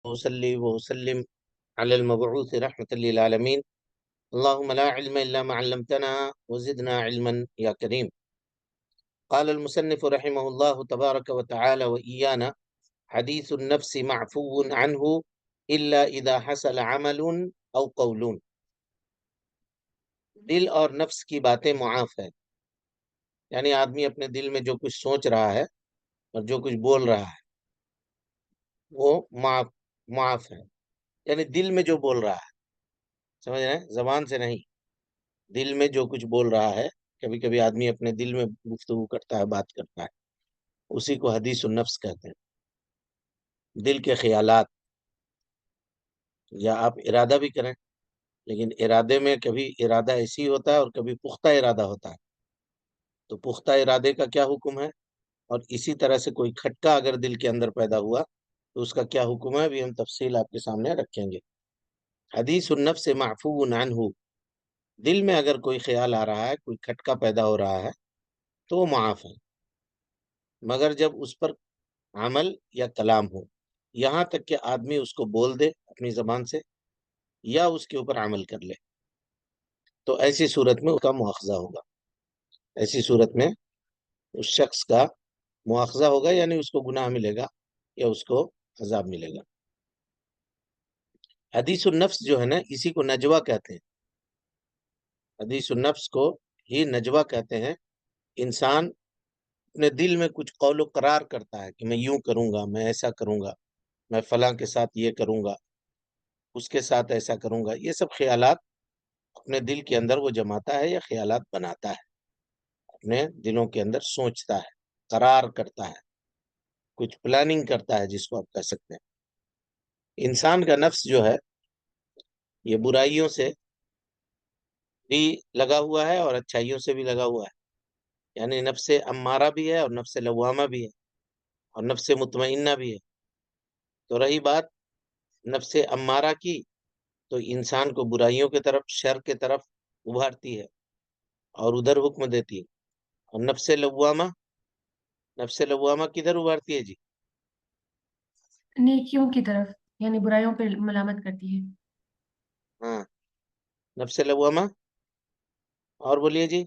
وصلي وسلم على المبعوث رحمة للعالمين اللهم لا علم إلا ما علمتنا وزدنا علما يا كريم. قال المصنف رحمه الله تبارك وتعالى وإيانا حديث النفس معفو عنه إلا إذا حصل عمل أو قول. دل اور نفس کی باتیں معاف ہے، یعنی آدمی اپنے دل میں جو کچھ سوچ رہا ہے اور جو کچھ بول رہا ہے وہ معاف ہے، یعنی دل میں جو بول رہا ہے، سمجھ رہے ہیں، زبان سے نہیں، دل میں جو کچھ بول رہا ہے. کبھی کبھی آدمی اپنے دل میں گفتگو کرتا ہے، بات کرتا ہے، اسی کو حدیث النفس کہتے ہیں. دل کے خیالات، یا آپ ارادہ بھی کریں، لیکن ارادے میں کبھی ارادہ ایسی ہوتا ہے اور کبھی پختہ ارادہ ہوتا ہے. تو پختہ ارادے کا کیا حکم ہے، اور اسی طرح سے کوئی کھٹکا اگر دل کے اندر پیدا ہوا تو اس کا کیا حکم ہے، ابھی ہم تفصیل آپ کے سامنے رکھیں گے. حدیث النفس معفو عنہ، دل میں اگر کوئی خیال آ رہا ہے، کوئی کھٹکا پیدا ہو رہا ہے تو وہ معاف ہے، مگر جب اس پر عمل یا کلام ہو، یہاں تک کہ آدمی اس کو بول دے اپنی زبان سے یا اس کے اوپر عمل کر لے، تو ایسی صورت میں اس کا مواخذہ ہوگا. ایسی صورت میں اس شخص کا مواخذہ ہوگا، یعنی اس کو گناہ ملے گا یا اس کو عذاب ملے گا. حدیث النفس جو ہے نا، اسی کو نجوہ کہتے ہیں. حدیث النفس کو ہی نجوہ کہتے ہیں. انسان اپنے دل میں کچھ قول و قرار کرتا ہے کہ میں یوں کروں گا، میں ایسا کروں گا، میں فلاں کے ساتھ یہ کروں گا، اس کے ساتھ ایسا کروں گا. یہ سب خیالات اپنے دل کے اندر وہ جماتا ہے یا خیالات بناتا ہے، اپنے دلوں کے اندر سوچتا ہے، قرار کرتا ہے، کچھ پلاننگ کرتا ہے، جس کو آپ کہہ سکتے ہیں. انسان کا نفس جو ہے یہ برائیوں سے بھی لگا ہوا ہے اور اچھائیوں سے بھی لگا ہوا ہے، یعنی نفس امارہ بھی ہے اور نفس لوامہ بھی ہے اور نفس مطمئنہ بھی ہے. تو رہی بات نفس امارہ کی، تو انسان کو برائیوں کی طرف، شر کی طرف ابھارتی ہے اور ادھر حکم دیتی ہے. اور نفس لوامہ کدھر ابھارتی ہے جی؟ نیکیوں کی طرف، یعنی برائیوں پہ ملامت کرتی ہے. ہاں، نفس لوامہ. اور بولیے جی،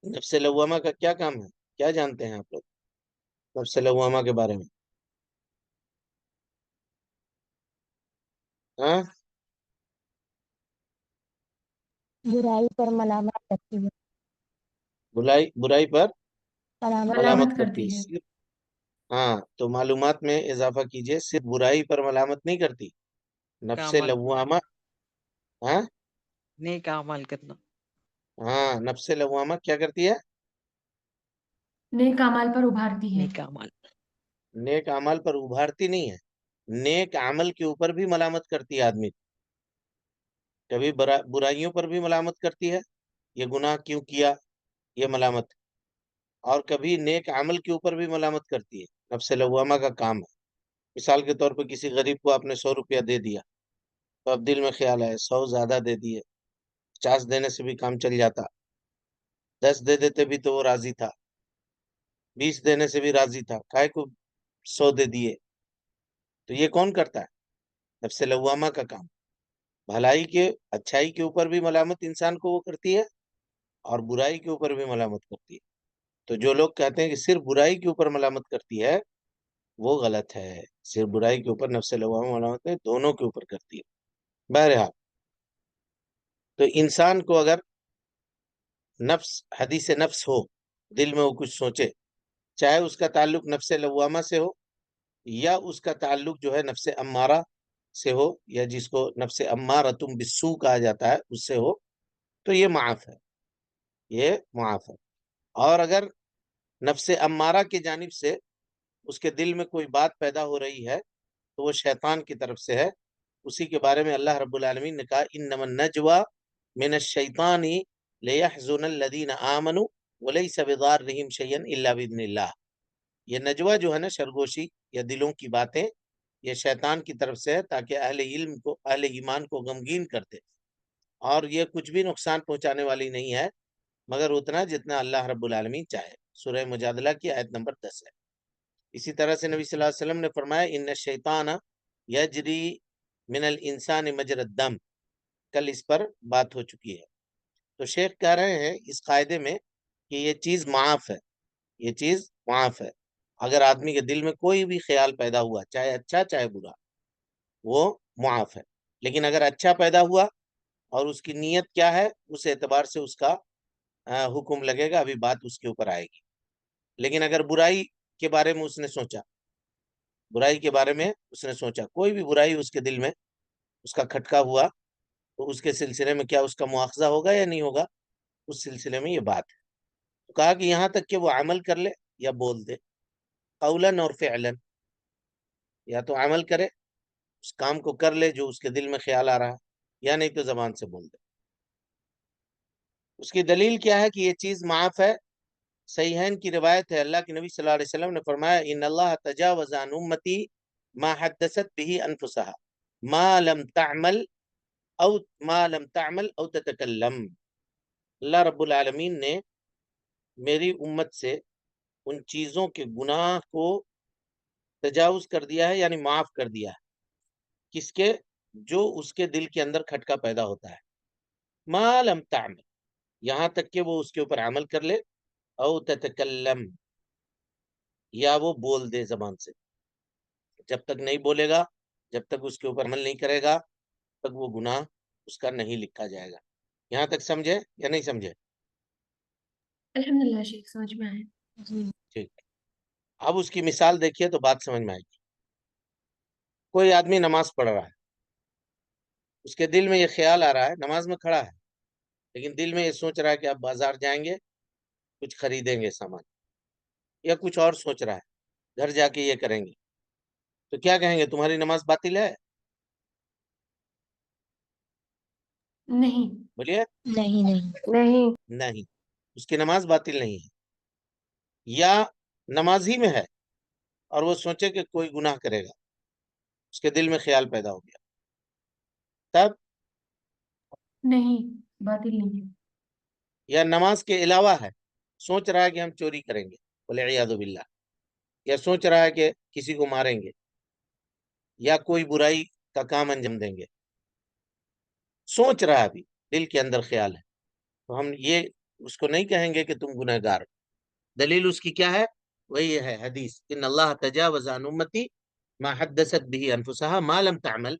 نفس لوامہ کا کیا کام ہے، کیا جانتے ہیں آپ لوگ نفس لوامہ کے بارے میں؟ ہاں، برائی پر ملامت کرتی ہے. برائی پر ملامت ملامت کرتی کرتی ہے. ہے. ہاں، تو معلومات میں اضافہ کیجئے، صرف برائی پر ملامت نہیں کرتی، نفس عمل، لوامہ. ہاں نیک عمل کرنا. ہاں، نفس لوامہ کیا کرتی ہے؟ نیک اعمال پر ابھارتی ہے. نیک عمل، نیک عمل پر ابھارتی نہیں ہے، نیک عمل کے اوپر بھی ملامت کرتی ہے آدمی. کبھی برائیوں پر بھی ملامت کرتی ہے، یہ گناہ کیوں کیا، یہ ملامت. اور کبھی نیک عمل کے اوپر بھی ملامت کرتی ہے. نفس لوامہ کا کام ہے. مثال کے طور پہ کسی غریب کو آپ نے 100 روپیہ دے دیا، تو اب دل میں خیال ہے 100 زیادہ دے دیے، 50 دینے سے بھی کام چل جاتا، 10 دے دیتے بھی تو وہ راضی تھا، 20 دینے سے بھی راضی تھا، کائے کو 100 دے دیے. تو یہ کون کرتا ہے؟ نفس لوامہ کا کام. بھلائی کے، اچھائی کے اوپر بھی ملامت انسان کو وہ کرتی ہے اور برائی کے اوپر بھی ملامت کرتی ہے. تو جو لوگ کہتے ہیں کہ صرف برائی کے اوپر ملامت کرتی ہے، وہ غلط ہے. صرف برائی کے اوپر نفس لوامہ ملامت نہیں، دونوں کے اوپر کرتی ہے. بہرحال، تو انسان کو اگر نفس، حدیث نفس ہو، دل میں وہ کچھ سوچے، چاہے اس کا تعلق نفس لوامہ سے ہو یا اس کا تعلق جو ہے نفس امارہ سے ہو، یا جس کو نفس امارۃ بالسوء کہا جاتا ہے اس سے ہو، تو یہ معاف ہے، یہ معاف ہے. اور اگر نفس امارہ کی جانب سے اس کے دل میں کوئی بات پیدا ہو رہی ہے تو وہ شیطان کی طرف سے ہے. اسی کے بارے میں اللہ رب العالمین نے کہا انما النجوى من الشیطان لیحزن الذین آمنوا ولیس بضارهم شیئا الا باذن اللہ. یہ نجوہ جو ہے نا، سرگوشی یا دلوں کی باتیں، یہ شیطان کی طرف سے ہے تاکہ اہل علم کو، اہل ایمان کو غمگین کر دے. اور یہ کچھ بھی نقصان پہنچانے والی نہیں ہے مگر اتنا جتنا اللہ رب العالمین چاہے. سورہ مجادلہ کی آیت نمبر 10 ہے. اسی طرح سے نبی صلی اللہ علیہ وسلم نے فرمایا ان الشیطان یجری من الانسان مجری الدم، کل اس پر بات ہو چکی ہے۔ تو شیخ کہہ رہے ہیں اس قاعدے میں کہ یہ چیز معاف ہے، یہ چیز معاف ہے۔ اگر آدمی کے دل میں کوئی بھی خیال پیدا ہوا، چاہے اچھا چاہے برا، وہ معاف ہے۔ لیکن اگر اچھا پیدا ہوا اور اس کی نیت کیا ہے، اس اعتبار سے اس کا حکم لگے گا، ابھی بات اس کے اوپر آئے گی۔ لیکن اگر برائی کے بارے میں اس نے سوچا، برائی کے بارے میں اس نے سوچا، کوئی بھی برائی اس کے دل میں اس کا کھٹکا ہوا، تو اس کے سلسلے میں کیا اس کا مواخذہ ہوگا یا نہیں ہوگا، اس سلسلے میں یہ بات ہے۔ تو کہا کہ یہاں تک کہ وہ عمل کر لے یا بول دے، قولاً اور فعلاً، یا تو عمل کرے، اس کام کو کر لے جو اس کے دل میں خیال آ رہا ہے، یا نہیں تو زبان سے بول دے۔ اس کی دلیل کیا ہے کہ یہ چیز معاف ہے؟ صحیحین کی روایت ہے، اللہ کے نبی صلی اللہ علیہ وسلم نے فرمایا ان اللہ تجاوز عن امتی ما حدثت به انفسها ما لم تعمل او تتکلم۔ اللہ رب العالمین نے میری امت سے ان چیزوں کے گناہ کو تجاوز کر دیا ہے، یعنی معاف کر دیا ہے، کس کے؟ جو اس کے دل کے اندر کھٹکا پیدا ہوتا ہے، ما لم تعمل، یہاں تک کہ وہ اس کے اوپر عمل کر لے، او تتکلم، یا وہ بول دے زبان سے۔ جب تک نہیں بولے گا، جب تک اس کے اوپر عمل نہیں کرے گا، تک وہ گناہ اس کا نہیں لکھا جائے گا۔ یہاں تک سمجھے یا نہیں سمجھے؟ الحمدللہ شیخ، سمجھ میں آئے۔ جی ٹھیک، اب اس کی مثال دیکھیے تو بات سمجھ میں آئے گی۔ کوئی آدمی نماز پڑھ رہا ہے، اس کے دل میں یہ خیال آ رہا ہے، نماز میں کھڑا ہے، لیکن دل میں یہ سوچ رہا ہے کہ اب بازار جائیں گے، کچھ خریدیں گے سامان، یا کچھ اور سوچ رہا ہے، گھر جا کے یہ کریں گے، تو کیا کہیں گے؟ تمہاری نماز باطل ہے؟ نہیں بولیے۔ نہیں نہیں نہیں نہیں، اس کی نماز باطل نہیں ہے۔ یا نماز ہی میں ہے اور وہ سوچے کہ کوئی گناہ کرے گا، اس کے دل میں خیال پیدا ہو گیا، تب؟ نہیں، باطل نہیں ہے۔ یا نماز کے علاوہ ہے، سوچ رہا ہے کہ ہم چوری کریں گے، والعیاذ باللہ، یا سوچ رہا ہے کہ کسی کو ماریں گے، یا کوئی برائی کا کام انجام دیں گے، سوچ رہا ہے، ابھی دل کے اندر خیال ہے، تو ہم یہ اس کو نہیں کہیں گے کہ تم گناہ گار۔ دلیل اس کی کیا ہے؟ وہی ہے حدیث ان اللہ تجاوز عن امتی ما حدثت به انفسها ما لم تعمل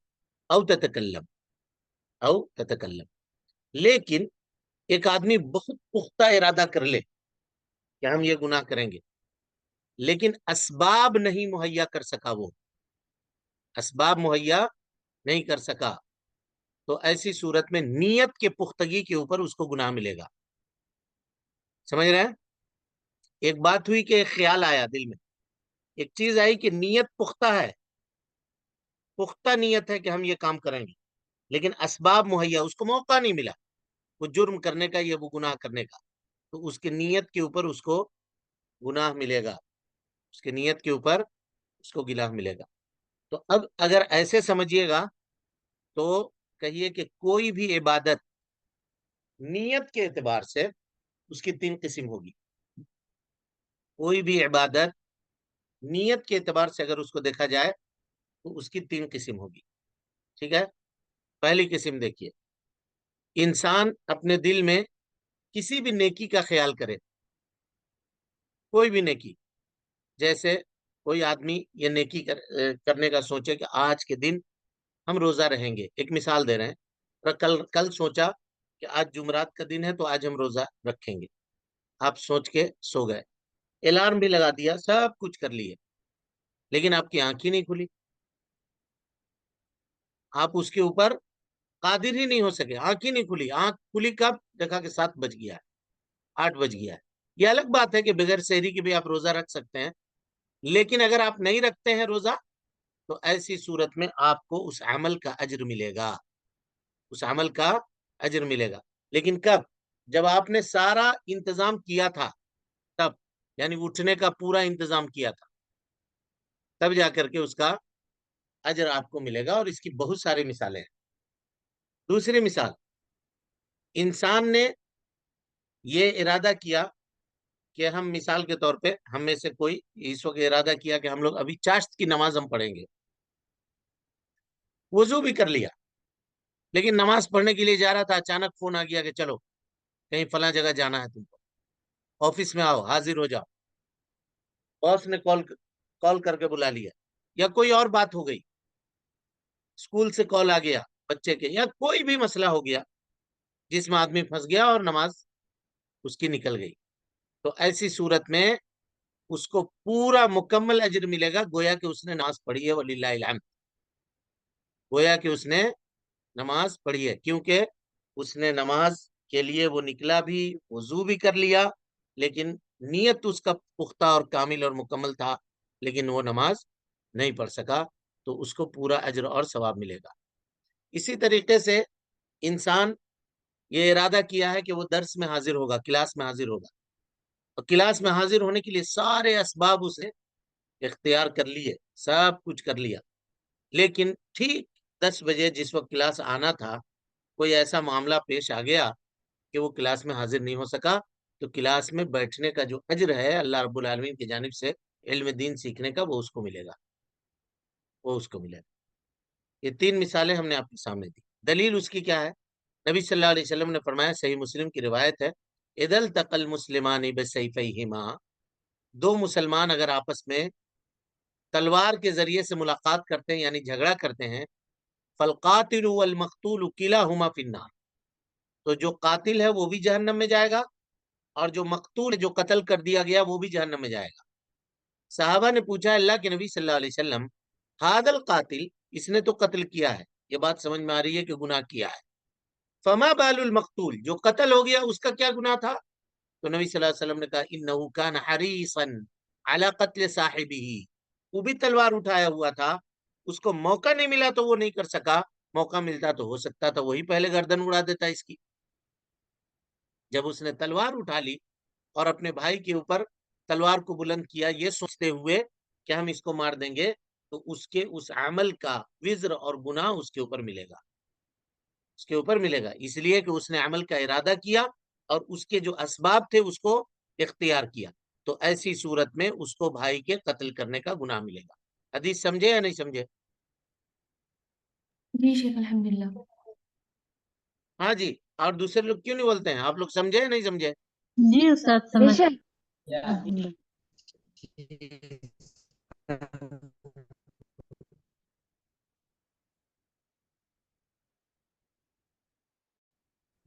او تتکلم۔ لیکن ایک آدمی بہت پختہ ارادہ کر لے کہ ہم یہ گناہ کریں گے، لیکن اسباب نہیں مہیا کر سکا، وہ اسباب مہیا نہیں کر سکا، تو ایسی صورت میں نیت کے پختگی کے اوپر اس کو گناہ ملے گا۔ سمجھ رہے ہیں؟ ایک بات ہوئی کہ ایک خیال آیا دل میں، ایک چیز آئی کہ نیت پختہ ہے، پختہ نیت ہے کہ ہم یہ کام کریں گے، لیکن اسباب مہیا، اس کو موقع نہیں ملا وہ جرم کرنے کا یا وہ گناہ کرنے کا، تو اس کی نیت کے اوپر اس کو گناہ ملے گا، اس کی نیت کے اوپر اس کو گناہ ملے گا۔ تو اب اگر ایسے سمجھیے گا تو کہیے کہ کوئی بھی عبادت نیت کے اعتبار سے اس کی 3 قسم ہوگی۔ کوئی بھی عبادت نیت کے اعتبار سے اگر اس کو دیکھا جائے تو اس کی 3 قسم ہوگی۔ ٹھیک ہے، پہلی قسم دیکھیے، انسان اپنے دل میں کسی بھی نیکی کا خیال کرے، کوئی بھی نیکی، جیسے کوئی آدمی یہ نیکی کرنے کا سوچے کہ آج کے دن ہم روزہ رہیں گے، ایک مثال دے رہے ہیں، اور کل سوچا کہ آج جمعرات کا دن ہے تو آج ہم روزہ رکھیں گے، آپ سوچ کے سو گئے، الارم بھی لگا دیا، سب کچھ کر لیے، لیکن آپ کی آنکھ ہی نہیں کھلی، آپ اس کے اوپر قادر ہی نہیں ہو سکے، آنکھ ہی نہیں کھلی۔ آنکھ کھلی کب؟ دیکھا کہ 7 بج گیا ہے، 8 بج گیا ہے۔ یہ الگ بات ہے کہ بغیر سحری کے بھی آپ روزہ رکھ سکتے ہیں، لیکن اگر آپ نہیں رکھتے ہیں روزہ تو ایسی صورت میں آپ کو اس عمل کا اجر ملے گا، اس عمل کا اجر ملے گا، لیکن کب؟ جب آپ نے سارا انتظام کیا تھا، تب، یعنی اٹھنے کا پورا انتظام کیا تھا، تب جا کر کے اس کا اجر آپ کو ملے گا، اور اس کی بہت ساری مثالیں ہیں۔ دوسری مثال، انسان نے یہ ارادہ کیا کہ ہم مثال کے طور پہ ہم میں سے کوئی اس وقت ارادہ کیا کہ ہم لوگ ابھی چاشت کی نماز ہم پڑھیں گے، وضو بھی کر لیا لیکن نماز پڑھنے کے لیے جا رہا تھا، اچانک فون آ گیا کہ چلو کہیں فلاں جگہ جانا ہے تم کو، آفس میں آؤ، حاضر ہو جاؤ، باس نے کال کر کے بلا لیا، یا کوئی اور بات ہو گئی، اسکول سے کال آ گیا بچے کے، یا کوئی بھی مسئلہ ہو گیا جس میں آدمی پھنس گیا اور نماز اس کی نکل گئی، تو ایسی صورت میں اس کو پورا مکمل اجر ملے گا، گویا کہ اس نے نماز پڑھی ہے، وللہ الحمد، گویا کہ اس نے نماز پڑھی ہے، کیونکہ اس نے نماز کے لیے وہ نکلا بھی، وضو بھی کر لیا، لیکن نیت اس کا پختہ اور کامل اور مکمل تھا، لیکن وہ نماز نہیں پڑھ سکا، تو اس کو پورا اجر اور ثواب ملے گا۔ اسی طریقے سے انسان یہ ارادہ کیا ہے کہ وہ درس میں حاضر ہوگا، کلاس میں حاضر ہوگا، اور کلاس میں حاضر ہونے کے لیے سارے اسباب اسے اختیار کر لیے، سب کچھ کر لیا، لیکن ٹھیک 10 بجے جس وقت کلاس آنا تھا کوئی ایسا معاملہ پیش آ گیا کہ وہ کلاس میں حاضر نہیں ہو سکا، تو کلاس میں بیٹھنے کا جو اجر ہے اللہ رب العالمین کی جانب سے علم دین سیکھنے کا، وہ اس کو ملے گا، وہ اس کو ملے گا۔ یہ 3 مثالیں ہم نے آپ کے سامنے دی۔ دلیل اس کی کیا ہے؟ نبی صلی اللہ علیہ وسلم نے فرمایا، صحیح مسلم کی روایت ہے، اذا التقى المسلمان بسیفیہما، دو مسلمان اگر آپس میں تلوار کے ذریعے سے ملاقات کرتے ہیں، یعنی جھگڑا کرتے ہیں، فالقاتل والمقتول کلاہما فی النار، تو جو قاتل ہے وہ بھی جہنم میں جائے گا، اور جو مقتول جو قتل کر دیا گیا وہ بھی جہنم میں جائے گا۔ صحابہ نے پوچھا، اللہ کے نبی صلی اللہ علیہ وسلم، ھذا القاتل، اس نے تو قتل کیا ہے، یہ بات سمجھ میں آ رہی ہے کہ گناہ کیا ہے، فما بال المقتول، جو قتل ہو گیا اس کا کیا گناہ تھا؟ تو نبی صلی اللہ علیہ وسلم نے کہا، انہ کان حریصا علی قتل صاحبہ، وہ بھی تلوار اٹھایا ہوا تھا، اس کو موقع نہیں ملا تو وہ نہیں کر سکا، موقع ملتا تو ہو سکتا تھا وہی پہلے گردن اڑا دیتا اس کی۔ جب اس نے تلوار اٹھا لی اور اپنے بھائی کے اوپر تلوار کو بلند کیا یہ سوچتے ہوئے کہ ہم اس کو مار دیں گے، تو اس کے اس عمل کا وزر اور گناہ اس کے اوپر ملے گا، اس کے اوپر ملے گا، اس لیے کہ اس نے عمل کا ارادہ کیا اور اس کے جو اسباب تھے اس کو اختیار کیا، تو ایسی صورت میں اس کو بھائی کے قتل کرنے کا گناہ ملے گا۔ حدیث سمجھے یا نہیں سمجھے؟ جی شیخ الحمدللہ۔ ہاں جی، اور دوسرے لوگ کیوں نہیں بولتے ہیں؟ آپ لوگ سمجھے یا نہیں سمجھے؟ جی استاد بے سمجھ شک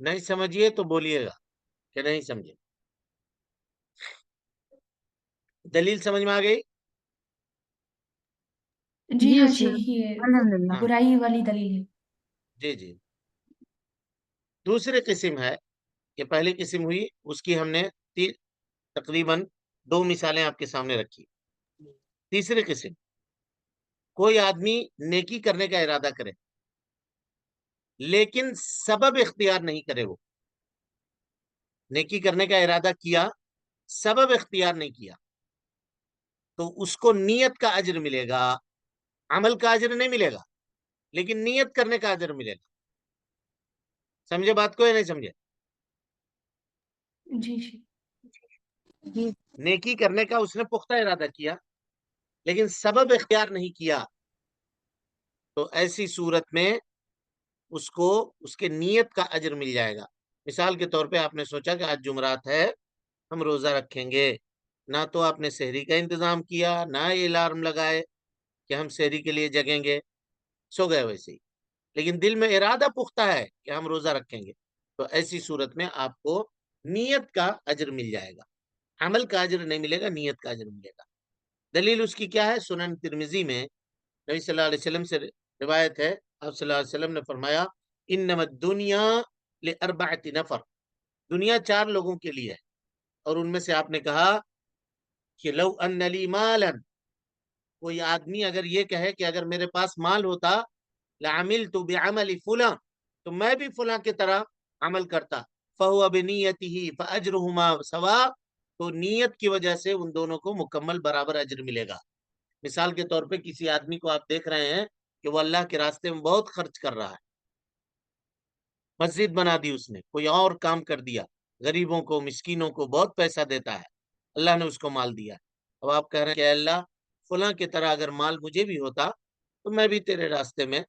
نہیں سمجھیے تو بولیے گا کہ نہیں سمجھے۔ دلیل سمجھ میں آ گئی؟ جی جی ہاں استاد شیخ، یہ الحمدللہ۔ ہاں برائی والی دلیل ہے۔ جی جی۔ دوسری قسم ہے، یہ پہلی قسم ہوئی، اس کی ہم نے تقریباً 2 مثالیں آپ کے سامنے رکھی۔ تیسری قسم، کوئی آدمی نیکی کرنے کا ارادہ کرے لیکن سبب اختیار نہیں کرے، وہ نیکی کرنے کا ارادہ کیا، سبب اختیار نہیں کیا، تو اس کو نیت کا اجر ملے گا، عمل کا اجر نہیں ملے گا، لیکن نیت کرنے کا اجر ملے گا۔ سمجھے بات کو یا نہیں سمجھے؟ جی شیخ۔ جی نیکی کرنے کا اس نے پختہ ارادہ کیا لیکن سبب اختیار نہیں کیا، تو ایسی صورت میں اس کو اس کے نیت کا اجر مل جائے گا۔ مثال کے طور پہ آپ نے سوچا کہ آج جمعرات ہے، ہم روزہ رکھیں گے، نہ تو آپ نے سحری کا انتظام کیا، نہ یہ الارم لگائے کہ ہم سحری کے لیے جگیں گے، سو گئے ویسے ہی، لیکن دل میں ارادہ پختہ ہے کہ ہم روزہ رکھیں گے، تو ایسی صورت میں آپ کو نیت کا اجر مل جائے گا، عمل کا اجر نہیں ملے گا، نیت کا اجر ملے گا۔ دلیل اس کی کیا ہے؟ سنن ترمذی میں نبی صلی اللہ علیہ وسلم سے روایت ہے، آپ صلی اللہ علیہ وسلم نے فرمایا، انما الدنیا لاربعۃ نفر، دنیا 4 لوگوں کے لیے ہے، اور ان میں سے آپ نے کہا کہ لو ان لی مالا، کوئی آدمی اگر یہ کہے کہ اگر میرے پاس مال ہوتا، لعملت بعمل فلاں، تو میں بھی فلاں کی طرح عمل کرتا، فہو بنیتہ فاجرہما سواء، تو نیت کی وجہ سے ان دونوں کو مکمل برابر اجر ملے گا۔ مثال کے طور پہ کسی آدمی کو آپ دیکھ رہے ہیں کہ وہ اللہ کے راستے میں بہت خرچ کر رہا ہے، مسجد بنا دی اس نے، کوئی اور کام کر دیا، غریبوں کو مسکینوں کو بہت پیسہ دیتا ہے، اللہ نے اس کو مال دیا. اب آپ کہہ رہے ہیں کہ اللہ فلاں کی طرح اگر مال مجھے بھی ہوتا تو میں بھی تیرے راستے میں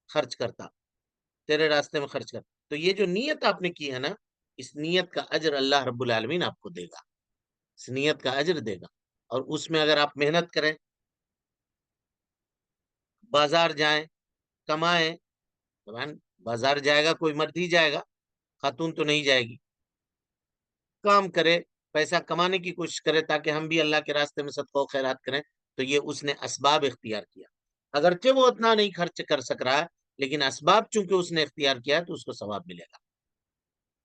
خرچ کرتا، تیرے راستے میں خرچ کرتا. تو یہ جو نیت آپ نے کی ہے نا، اس نیت کا اجر اللہ رب العالمین آپ کو دے گا، اس نیت کا اجر دے گا. اور اس میں اگر آپ محنت کریں، بازار جائیں، کمائیں. بازار جائے گا کوئی مرد ہی جائے گا، خاتون تو نہیں جائے گی. کام کرے، پیسہ کمانے کی کوشش کرے تاکہ ہم بھی اللہ کے راستے میں صدقہ و خیرات کریں. تو یہ اس نے اسباب اختیار کیا. اگرچہ وہ اتنا نہیں خرچ کر سک رہا ہے، لیکن اسباب چونکہ اس نے اختیار کیا ہے تو اس کو ثواب ملے گا،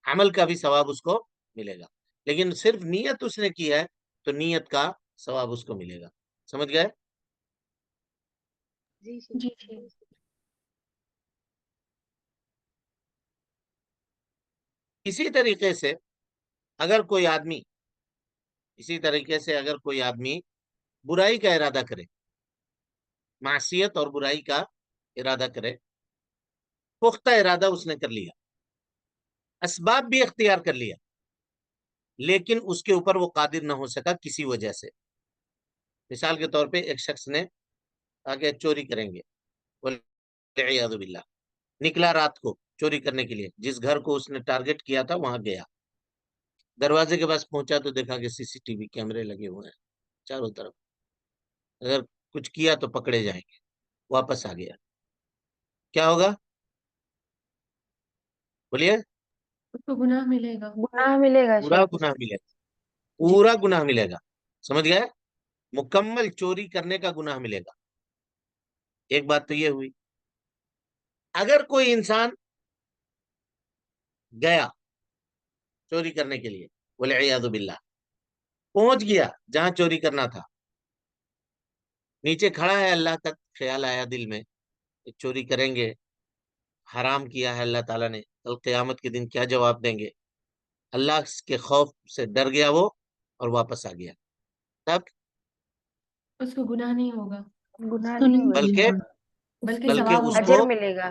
عمل کا بھی ثواب اس کو ملے گا. لیکن صرف نیت اس نے کی ہے تو نیت کا ثواب اس کو ملے گا. سمجھ گئے؟ جی شیخ. جی شیخ. اسی طریقے سے اگر کوئی آدمی برائی کا ارادہ کرے، معصیت اور برائی کا ارادہ کرے، پختہ ارادہ اس نے کر لیا، اسباب بھی اختیار کر لیا، لیکن اس کے اوپر وہ قادر نہ ہو سکا کسی وجہ سے. مثال کے طور پہ ایک شخص نے آگے چوری کریں گے، والعیاذ باللہ، نکلا رات کو چوری کرنے کے لیے، جس گھر کو اس نے ٹارگٹ کیا تھا وہاں گیا، دروازے کے پاس پہنچا تو دیکھا کہ سی سی ٹی وی کیمرے لگے ہوئے ہیں چاروں طرف، اگر کچھ کیا تو پکڑے جائیں گے. واپس آ گیا، کیا ہوگا بولیے؟ اس کو گناہ ملے گا. گناہ ملے گا پورا شیخ. گناہ ملے گا، جی. پورا گناہ ملے گا. سمجھ گئے؟ مکمل چوری کرنے کا گناہ ملے گا. ایک بات تو یہ ہوئی. اگر کوئی انسان گیا چوری کرنے کے لیے، والعیاذ باللہ، پہنچ گیا جہاں چوری کرنا تھا، نیچے کھڑا ہے، اللہ کا خیال آیا دل میں کہ چوری کریں گے، حرام کیا ہے اللہ تعالیٰ نے، کل قیامت کے دن کیا جواب دیں گے. اللہ کے خوف سے ڈر گیا وہ اور واپس آ گیا. تب اس کو گناہ نہیں ہوگا، گناہ نہیں ہوگا بلکہ شیخ. بلکہ بلکہ ثواب اس ہوگا. کو اجر ملے گا.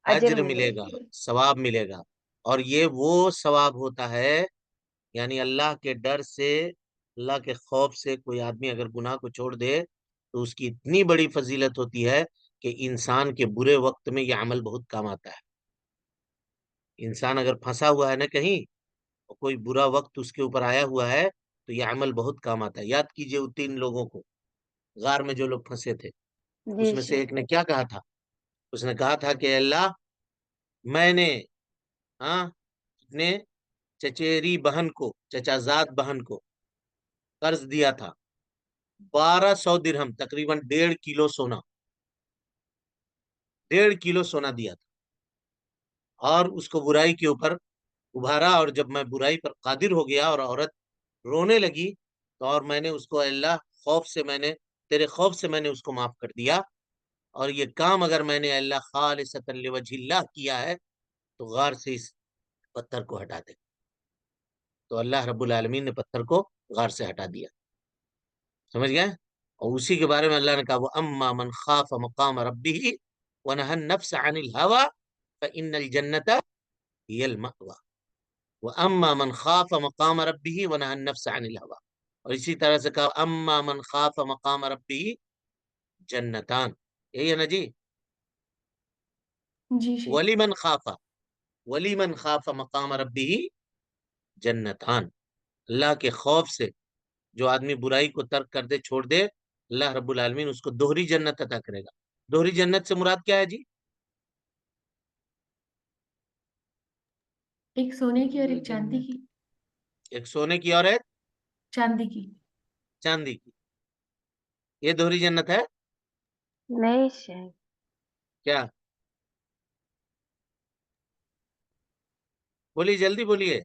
اجر ملے گا، ثواب ملے گا. اور یہ وہ ثواب ہوتا ہے، یعنی اللہ کے ڈر سے، اللہ کے خوف سے کوئی آدمی اگر گناہ کو چھوڑ دے تو اس کی اتنی بڑی فضیلت ہوتی ہے کہ انسان کے برے وقت میں یہ عمل بہت کام آتا ہے. انسان اگر پھنسا ہوا ہے نا کہیں، اور کوئی برا وقت اس کے اوپر آیا ہوا ہے تو یہ عمل بہت کام آتا ہے. یاد کیجئے وہ 3 لوگوں کو، غار میں جو لوگ پھنسے تھے، اس جی میں سے شیخ. ایک نے کیا کہا تھا؟ اس نے کہا تھا کہ اللہ، میں نے اپنے چچیری بہن کو، چچا زاد بہن کو قرض دیا تھا 1200 درہم، تقریباً 1.5 کلو سونا، 1.5 کلو سونا دیا تھا، اور اس کو برائی کے اوپر ابھارا. اور جب میں برائی پر قادر ہو گیا اور عورت رونے لگی تو اور میں نے اس کو، اللہ خوف سے، میں نے تیرے خوف سے میں نے اس کو معاف کر دیا، اور یہ کام اگر میں نے اللہ خالصۃ لوجہ اللہ کیا ہے تو غار سے اس پتھر کو ہٹا دے. تو اللہ رب العالمین نے پتھر کو غار سے ہٹا دیا. سمجھ گئے؟ اور اسی کے بارے میں اللہ نے کہا وَأَمَّا مَنْ خَافَ مَقَامَ رَبِّهِ وَنَهَى النَّفْسَ عَنِ الْهَوَىٰ فَإِنَّ الْجَنَّةَ هِيَ الْمَأْوَىٰ. وَأَمَّا مَنْ خَافَ مَقَامَ رَبِّهِ وَنَهَى النَّفْسَ عَنِ الْهَوَىٰ. اور اسی طرح سے کہا اما من خاف مقام ربه جنتان. یہی ہے نا جی؟ جی شیخ. وَلِمَنْ خَافَ مقام ربه جنتان. اللہ کے خوف سے جو آدمی برائی کو ترک کر دے، چھوڑ دے، اللہ رب العالمین اس کو دوہری جنت عطا کرے گا. دوہری جنت سے مراد کیا ہے جی؟ ایک سونے کی اور ایک چاندی کی. ایک سونے کی اور ایک چاندی کی. چاندی کی. یہ دوہری جنت ہے نہیں شیخ. کیا؟ بولیے، جلدی بولیے،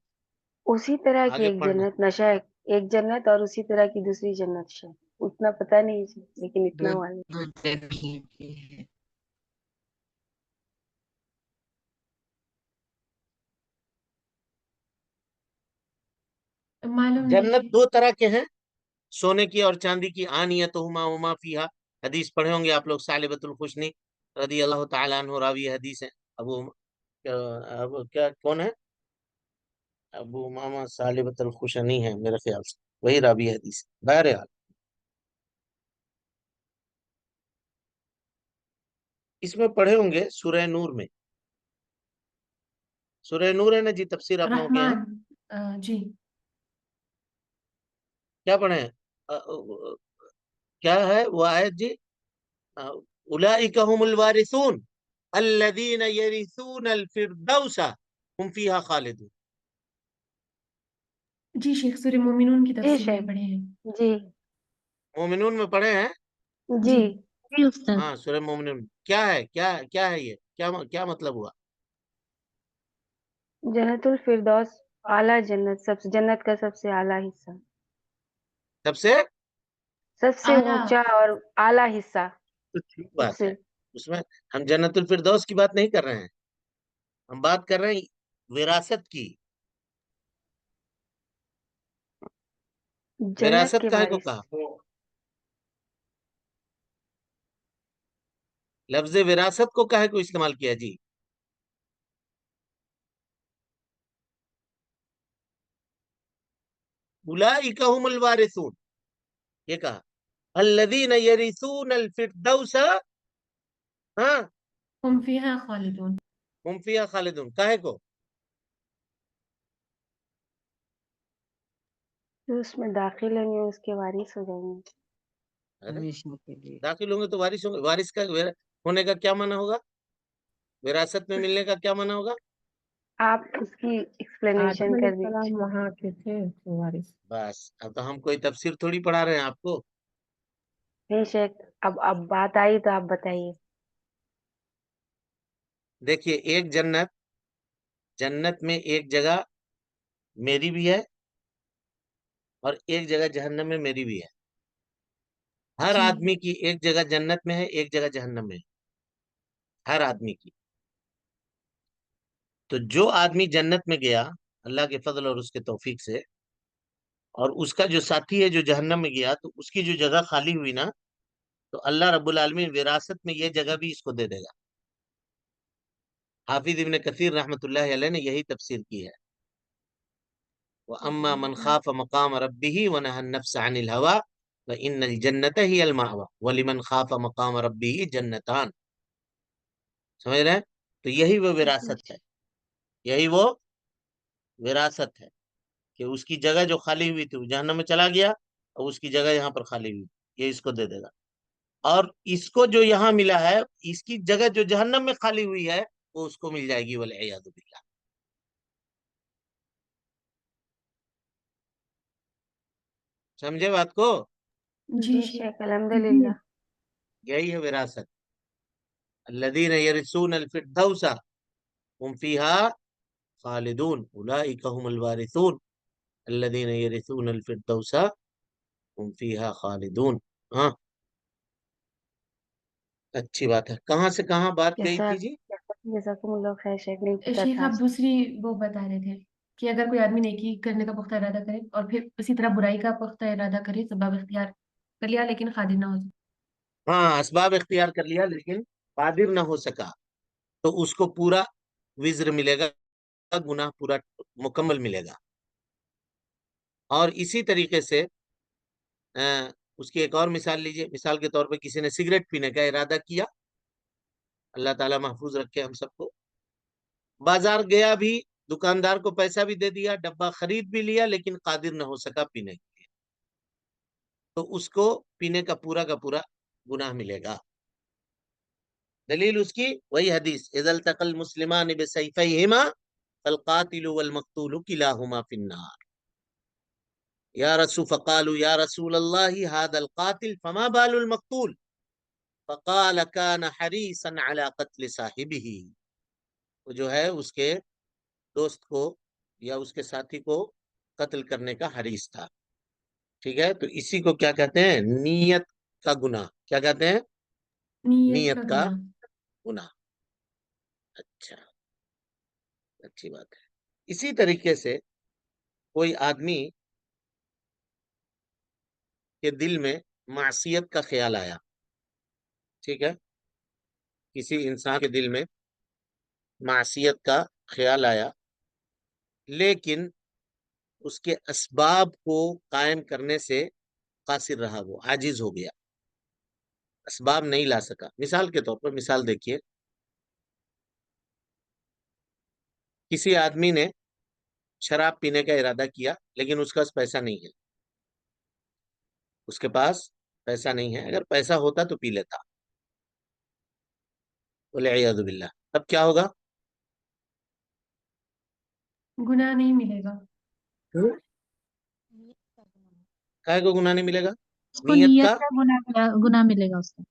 اسی طرح کی آگے ایک پڑھنا. جنت نشا، ایک جنت اور اسی طرح کی دوسری جنت شیخ. اتنا پتہ نہیں شیخ، لیکن دو اتنا معلوم. دو جنہیں کی ہے. معلوم نہیں جنت شیخ. 2 طرح کے ہیں، سونے کی اور چاندی کی. آنیتہما وما فیہا، حدیث پڑھے ہوں گے آپ لوگ، ثعلبۃ الخشنی رضی اللہ تعالیٰ عنہ راوی حدیث ہے. ابو کیا کون ہے؟ ابو امامہ ثعلبۃ الخشنی ہے میرے خیال سے. وہی راوی حدیث. بہرحال اس میں پڑھے ہوں گے سورہ نور میں. سورہ نور ہے نا جی، تفسیر آپ لوگوں کے یہاں رحمان، جی کیا پڑھے ہیں؟ کیا ہے وہ آیت جی؟ اولئک هم الوارثون الذین یرثون الفردوس هم فیہا خالدون. جی شیخ، سورہ مومنون کی جی تفسیر میں شیخ، پڑھے ہیں. جی مومنون میں پڑھے ہیں؟ جی. جی جی استاد. ہاں سورہ مومنون کیا ہے؟ کیا ہے یہ؟ کیا مطلب ہوا؟ جنت الفردوس اعلیٰ جنت، جنت کا سب سے اعلیٰ حصہ، سب سے سب سے اعلیٰ. اونچا اور اعلیٰ حصہ. تو ٹھیک سب بات سے ہے، اس میں ہم جنت الفردوس کی بات نہیں کر رہے ہیں، ہم بات کر رہے ہیں وراثت کی. جنت وراثت کے کاہے کو وارث. کہا؟ لفظ وراثت کو کاہے کو استعمال کیا جی؟ اولئک هم الوارثون یہ کہا، الذین یرثون الفردوس ہاں ہم فیہا خالدون. هم فیہا خالدون کاہے کو؟ جو اس میں داخل ہوں گے اس کے وارث ہو جائیں گے. ارے ہمیشہ کے لیے. داخل ہوں گے تو وارث ہوں گے. وارث کا ہونے کا کیا معنی ہوگا؟ وراثت میں ملنے کا کیا معنی ہوگا؟ آپ اس کی آدم ایکسپلینیشن علیہ کر السلام دیجیے. وہاں کے تھے تو وارث. بس اب تو ہم کوئی تفسیر تھوڑی پڑھا رہے ہیں آپ کو. نہیں شیخ، اب بات آئی تو آپ بتائیے. دیکھیے ایک جنت میں ایک جگہ میری بھی ہے اور ایک جگہ جہنم میں میری بھی ہے. ہر جی آدمی کی ایک جگہ جنت میں ہے، ایک جگہ جہنم میں ہے، ہر آدمی کی. تو جو آدمی جنت میں گیا اللہ کے فضل اور اس کے توفیق سے، اور اس کا جو ساتھی ہے جو جہنم میں گیا، تو اس کی جو جگہ خالی ہوئی نا، تو اللہ رب العالمین وراثت میں یہ جگہ بھی اس کو دے دے گا. حافظ ابن کثیر رحمۃ اللہ علیہ نے یہی تفسیر کی ہے. وَأَمَّا مَنْ خَافَ مَقَامَ رَبِّهِ وَنَهَى النَّفْسَ عَنِ الْهَوَىٰ فَإِنَّ الْجَنَّةَ هِيَ الْمَأْوَىٰ وَلِمَنْ خَافَ مَقَامَ رَبِّهِ جَنَّتَانِ. سمجھ رہے ہیں؟ تو یہی وہ وراثت ہے، یہی وہ وراثت ہے کہ اس کی جگہ جو خالی ہوئی تھی وہ جہنم میں چلا گیا، اور اس کی جگہ یہاں پر خالی ہوئی، یہ اس کو دے دے گا. اور اس کو جو یہاں ملا ہے، اس کی جگہ جو جہنم میں خالی ہوئی ہے وہ اس کو مل جائے گی والعیاذ باللہ. سمجھے بات کو؟ جی جی شیخ. شیخ، الحمدللہ. یہی ہے وراثت. الذین یرثون الفردوس هم فیہا خالدون اولئک هم الوارثون الذین یرثون الفردوس هم فیہا خالدون. ہاں اچھی بات ہے. کہاں سے کہاں بات گئی تھی جی؟ جزاکم اللہ خیر شیخ، نہیں پتا شیخ تھا. آپ دوسری وہ بتا رہے تھے کہ اگر کوئی آدمی نیکی کرنے کا پختہ ارادہ کرے اور پھر اسی طرح برائی کا پختہ ارادہ کرے، سبب اختیار کر لیا لیکن قادر نہ ہو سکے. ہاں اسباب اختیار کر لیا لیکن قادر نہ ہو سکا، تو اس کو پورا وزر ملے گا، گناہ پورا مکمل ملے گا. اور اسی طریقے سے اس کی ایک اور مثال لیجئے. مثال کے طور پہ کسی نے سگریٹ پینے کا ارادہ کیا، اللہ تعالیٰ محفوظ رکھے ہم سب کو. بازار گیا بھی، دکاندار کو پیسہ بھی دے دیا، ڈبہ خرید بھی لیا، لیکن قادر نہ ہو سکا پینے کے لیے، تو اس کو پینے کا پورا گناہ ملے گا. دلیل اس کی وہی حدیث اذا التقى المسلمان بسيفيهما فالقاتل والمقتول كلاهما في النار. فقالوا يا رسول الله هذا القاتل فما بال المقتول فقال كان حريصا على قتل صاحبه. وہ جو ہے اس کے دوست کو یا اس کے ساتھی کو قتل کرنے کا حریص تھا. ٹھیک ہے، تو اسی کو کیا کہتے ہیں؟ نیت کا گناہ. کیا کہتے ہیں؟ نیت کا نیت کا گناہ. گناہ. اچھا، اچھی بات ہے. اسی طریقے سے کوئی آدمی کے دل میں معصیت کا خیال آیا، ٹھیک ہے، کسی انسان کے دل میں معصیت کا خیال آیا، لیکن اس کے اسباب کو قائم کرنے سے قاصر رہا، وہ عاجز ہو گیا، اسباب نہیں لا سکا۔ مثال کے طور پر مثال دیکھیے، کسی آدمی نے شراب پینے کا ارادہ کیا لیکن اس کے پاس پیسہ نہیں ہے، اس کے پاس پیسہ نہیں ہے، اگر پیسہ ہوتا تو پی لیتا، والعیاذ باللہ، اب کیا ہوگا؟ گناہ نہیں ملے گا۔ کائے کو گناہ نہیں ملے گا؟ اس کو نیت نیت کا، کا گناہ ملے گا اس کو۔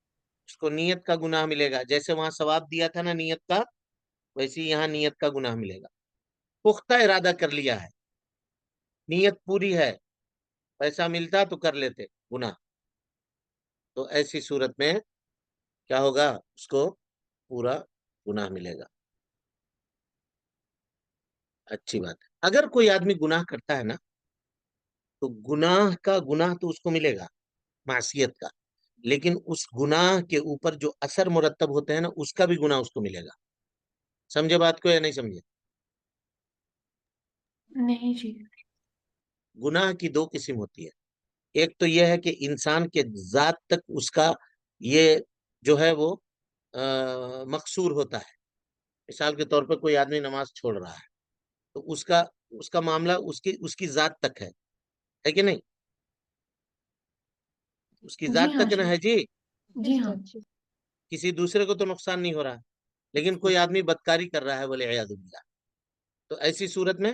اس کو نیت کا گناہ ملے گا، جیسے وہاں ثواب دیا تھا نا نیت کا، ویسے ہی یہاں نیت کا گناہ ملے گا۔ پختہ ارادہ کر لیا ہے، نیت پوری ہے، پیسہ ملتا تو کر لیتے گناہ، تو ایسی صورت میں کیا ہوگا؟ اس کو پورا گناہ ملے گا۔ اچھی بات ہے، اگر کوئی آدمی گناہ کرتا ہے نا تو گناہ کا گناہ تو اس کو ملے گا، معصیت کا، لیکن اس گناہ کے اوپر جو اثر مرتب ہوتے ہیں نا اس کا بھی گناہ اس کو ملے گا۔ سمجھے بات کو یا نہیں سمجھے؟ نہیں جی۔ گناہ کی دو قسم ہوتی ہے، ایک تو یہ ہے کہ انسان کے ذات تک اس کا یہ جو ہے وہ مقصور ہوتا ہے۔ مثال کے طور پر کوئی آدمی نماز چھوڑ رہا ہے تو اس کا معاملہ اس کی ذات تک ہے کہ نہیں؟ اس کی جی ذات ہاں تک نہ جی۔ ہے جی، جی ہاں۔ کسی دوسرے کو تو نقصان نہیں ہو رہا، لیکن کوئی آدمی بدکاری کر رہا ہے والعیاذ باللہ، تو ایسی صورت میں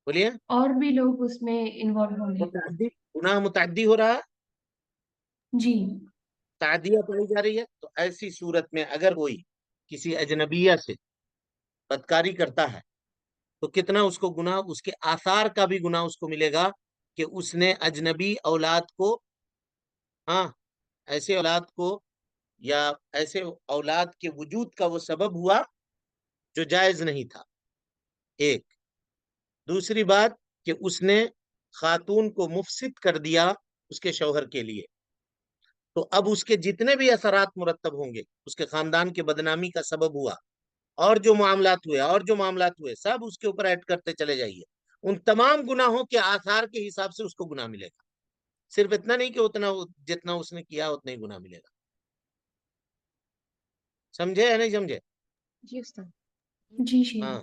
بولیے اور بھی لوگ اس میں انوالو ہوں گے۔ گناہ متعدی ہو رہا ہے، جی۔ تعدیہ پڑی جا رہی ہے، تو ایسی صورت میں اگر کوئی کسی اجنبیہ سے بدکاری کرتا ہے تو کتنا اس کو گناہ، اس کے آثار کا بھی گناہ اس کو ملے گا کہ اس نے اجنبی اولاد کو، ہاں ایسے اولاد کو یا ایسے اولاد کے وجود کا وہ سبب ہوا جو جائز نہیں تھا، ایک۔ دوسری بات کہ اس نے خاتون کو مفسد کر دیا اس کے شوہر کے لیے، تو اب اس کے جتنے بھی اثرات مرتب ہوں گے، اس کے خاندان کے بدنامی کا سبب ہوا، اور جو معاملات ہوئے سب اس کے اوپر ایڈ کرتے چلے جائیے، ان تمام گناہوں کے آثار کے حساب سے اس کو گناہ ملے گا، صرف اتنا نہیں کہ جتنا اس نے کیا اتنا ہی گناہ ملے گا۔ سمجھے یا نہیں سمجھے؟ جی استاد۔ جی جی۔ ہاں،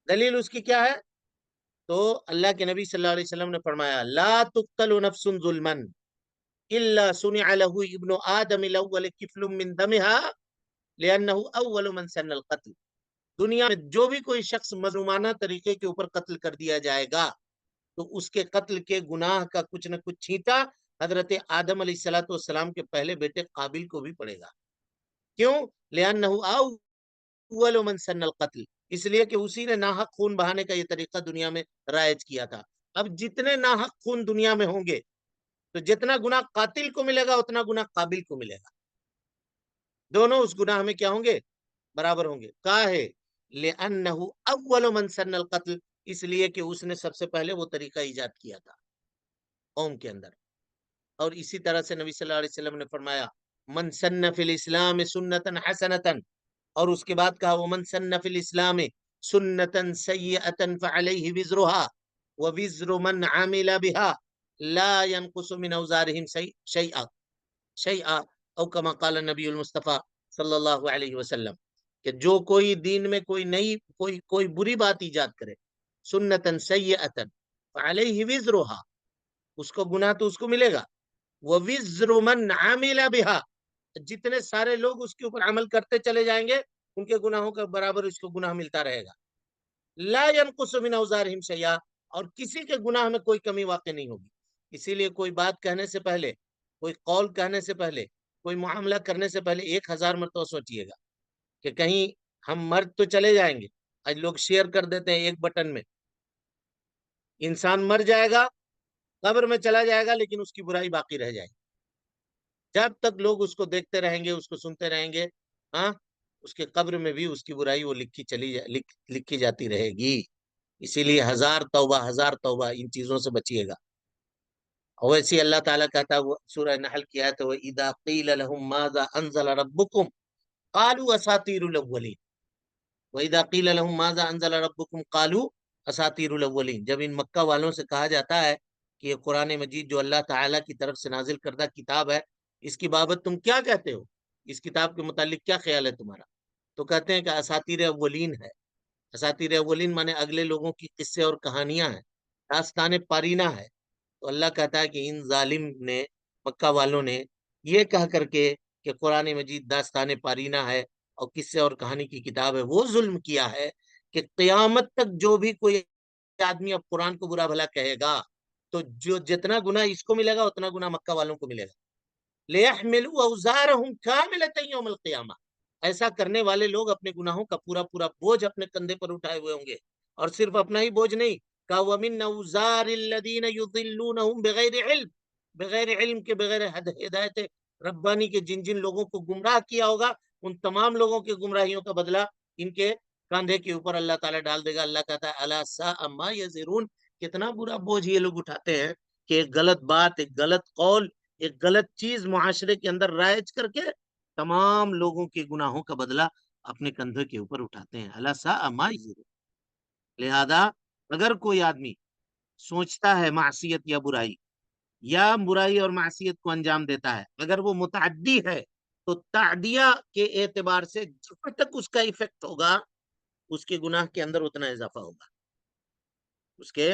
دلیل اس کی کیا ہے؟ تو اللہ کے نبی صلی اللہ علیہ وسلم نے فرمایا لا تقتل نفس ظلما الا صنع له ابن آدم الاول کفل من دمها لانه اول من سن القتل۔ دنیا میں جو بھی کوئی شخص مظلومانہ طریقے کے اوپر قتل کر دیا جائے گا تو اس کے قتل کے گناہ کا کچھ نہ کچھ چھینٹا حضرت آدم علیہ السلام کے پہلے بیٹے قابل کو بھی پڑے گا۔ کیوں؟ لأنه اول من سن القتل، اس لیے کہ اسی نے ناحق خون بہانے کا یہ طریقہ دنیا میں رائج کیا تھا۔ اب جتنے ناحق خون دنیا میں ہوں گے تو جتنا گناہ قاتل کو ملے گا اتنا گناہ قابل کو ملے گا، دونوں اس گناہ میں کیا ہوں گے؟ برابر ہوں گے۔ کاہے؟ لأنه اول من سن القتل، اس لیے کہ اس نے سب سے پہلے وہ طریقہ ایجاد کیا تھا قوم کے اندر۔ اور اسی طرح سے نبی صلی اللہ علیہ وسلم نے فرمایا من سن فی الاسلام سنتا حسنتا، اور اس کے بعد کہا ومن سن فی الاسلام سنتا سیئتا فعلیہ وزرها ووزر من عامل بها لا ينقص من اوزارهم شیئا او کما قال النبی المصطفی صلی اللہ علیہ وسلم، کہ جو کوئی دین میں کوئی بری بات ایجاد کرے، سنتا سیئتا فعلیہ وزرها، اس کو گناہ تو اس کو ملے گا، ووزر من عامل بها، جتنے سارے لوگ اس کے اوپر عمل کرتے چلے جائیں گے ان کے گناہوں کا برابر اس کو گناہ ملتا رہے گا، لا ينقص من اوزارهم شیئا، اور کسی کے گناہ میں کوئی کمی واقع نہیں ہوگی۔ اسی لیے کوئی بات کہنے سے پہلے، کوئی قول کہنے سے پہلے، کوئی معاملہ کرنے سے پہلے 1000 مرتبہ سوچئے گا کہ کہیں ہم مرد تو چلے جائیں گے، آج لوگ شیئر کر دیتے ہیں ایک بٹن میں، انسان مر جائے گا، قبر میں چلا جائے گا، لیکن اس کی برائی باقی رہ جائے گی، جب تک لوگ اس کو دیکھتے رہیں گے، اس کو سنتے رہیں گے، ہاں اس کے قبر میں بھی اس کی برائی وہ لکھی جاتی رہے گی۔ اسی لیے 1000 توبہ ان چیزوں سے بچیے گا۔ اور ویسے اللہ تعالیٰ کہتا ہے سورہ نحل کی آیت ہے وَإِذَا قِيلَ لَهُم مَاذَا أَنزَلَ رَبُّكُمْ قَالُوا أَسَاطِيرُ الْأَوَّلِينَ، وَإِذَا قِيلَ لَهُم مَاذَا أَنزَلَ رَبُّكُمْ قَالُوا اساطیر الاولین، جب ان مکہ والوں سے کہا جاتا ہے کہ یہ قرآن مجید جو اللہ تعالیٰ کی طرف سے نازل کردہ کتاب ہے، اس کی بابت تم کیا کہتے ہو، اس کتاب کے متعلق کیا خیال ہے تمہارا؟ تو کہتے ہیں کہ اساطیر اولین ہے۔ اساطیر اولین مانے اگلے لوگوں کی قصے اور کہانیاں ہیں، داستان پارینہ ہے۔ تو اللہ کہتا ہے کہ ان ظالم نے، مکہ والوں نے یہ کہہ کر کے کہ قرآن مجید داستان پارینہ ہے اور قصے اور کہانی کی کتاب ہے، وہ ظلم کیا ہے کہ قیامت تک جو بھی کوئی آدمی اب قرآن کو برا بھلا کہے گا تو جو جتنا گناہ اس کو ملے گا اتنا گناہ مکہ والوں کو ملے گا۔ لِيَحْمِلُوا أَوْزَارَهُمْ كَامِلَةً يَوْمَ الْقِيَامَةِ، ایسا کرنے والے لوگ اپنے گناہوں کا پورا پورا بوجھ اپنے کندھے پر اٹھائے ہوئے ہوں گے، اور صرف اپنا ہی بوجھ نہیں، کہا وَمِنْ أَوْزَارِ الَّذِينَ يُضِلُّونَهُمْ بِغَيْرِ علم، بغیر علم کے، بغیر ہدایت ربانی کے جن جن لوگوں کو گمراہ کیا ہوگا، ان تمام لوگوں کی گمراہیوں کا بدلہ ان کے کاندھے کے اوپر اللہ تعالیٰ ڈال دے گا۔ اللہ کہتا ہے الا ساء ما یزرون، کتنا برا بوجھ یہ لوگ اٹھاتے ہیں کہ ایک غلط بات، ایک غلط قول، ایک غلط چیز معاشرے کے اندر رائج کر کے تمام لوگوں کے گناہوں کا بدلہ اپنے کندھے کے اوپر اٹھاتے ہیں۔ الا ساء ما یزرون، لہذا اگر کوئی آدمی سوچتا ہے معصیت یا برائی اور معصیت کو انجام دیتا ہے، اگر وہ متعدی ہے تو تعدیہ کے اعتبار سے جب تک اس کا ایفیکٹ ہوگا اس کے گناہ کے اندر اتنا اضافہ ہوگا، اس کے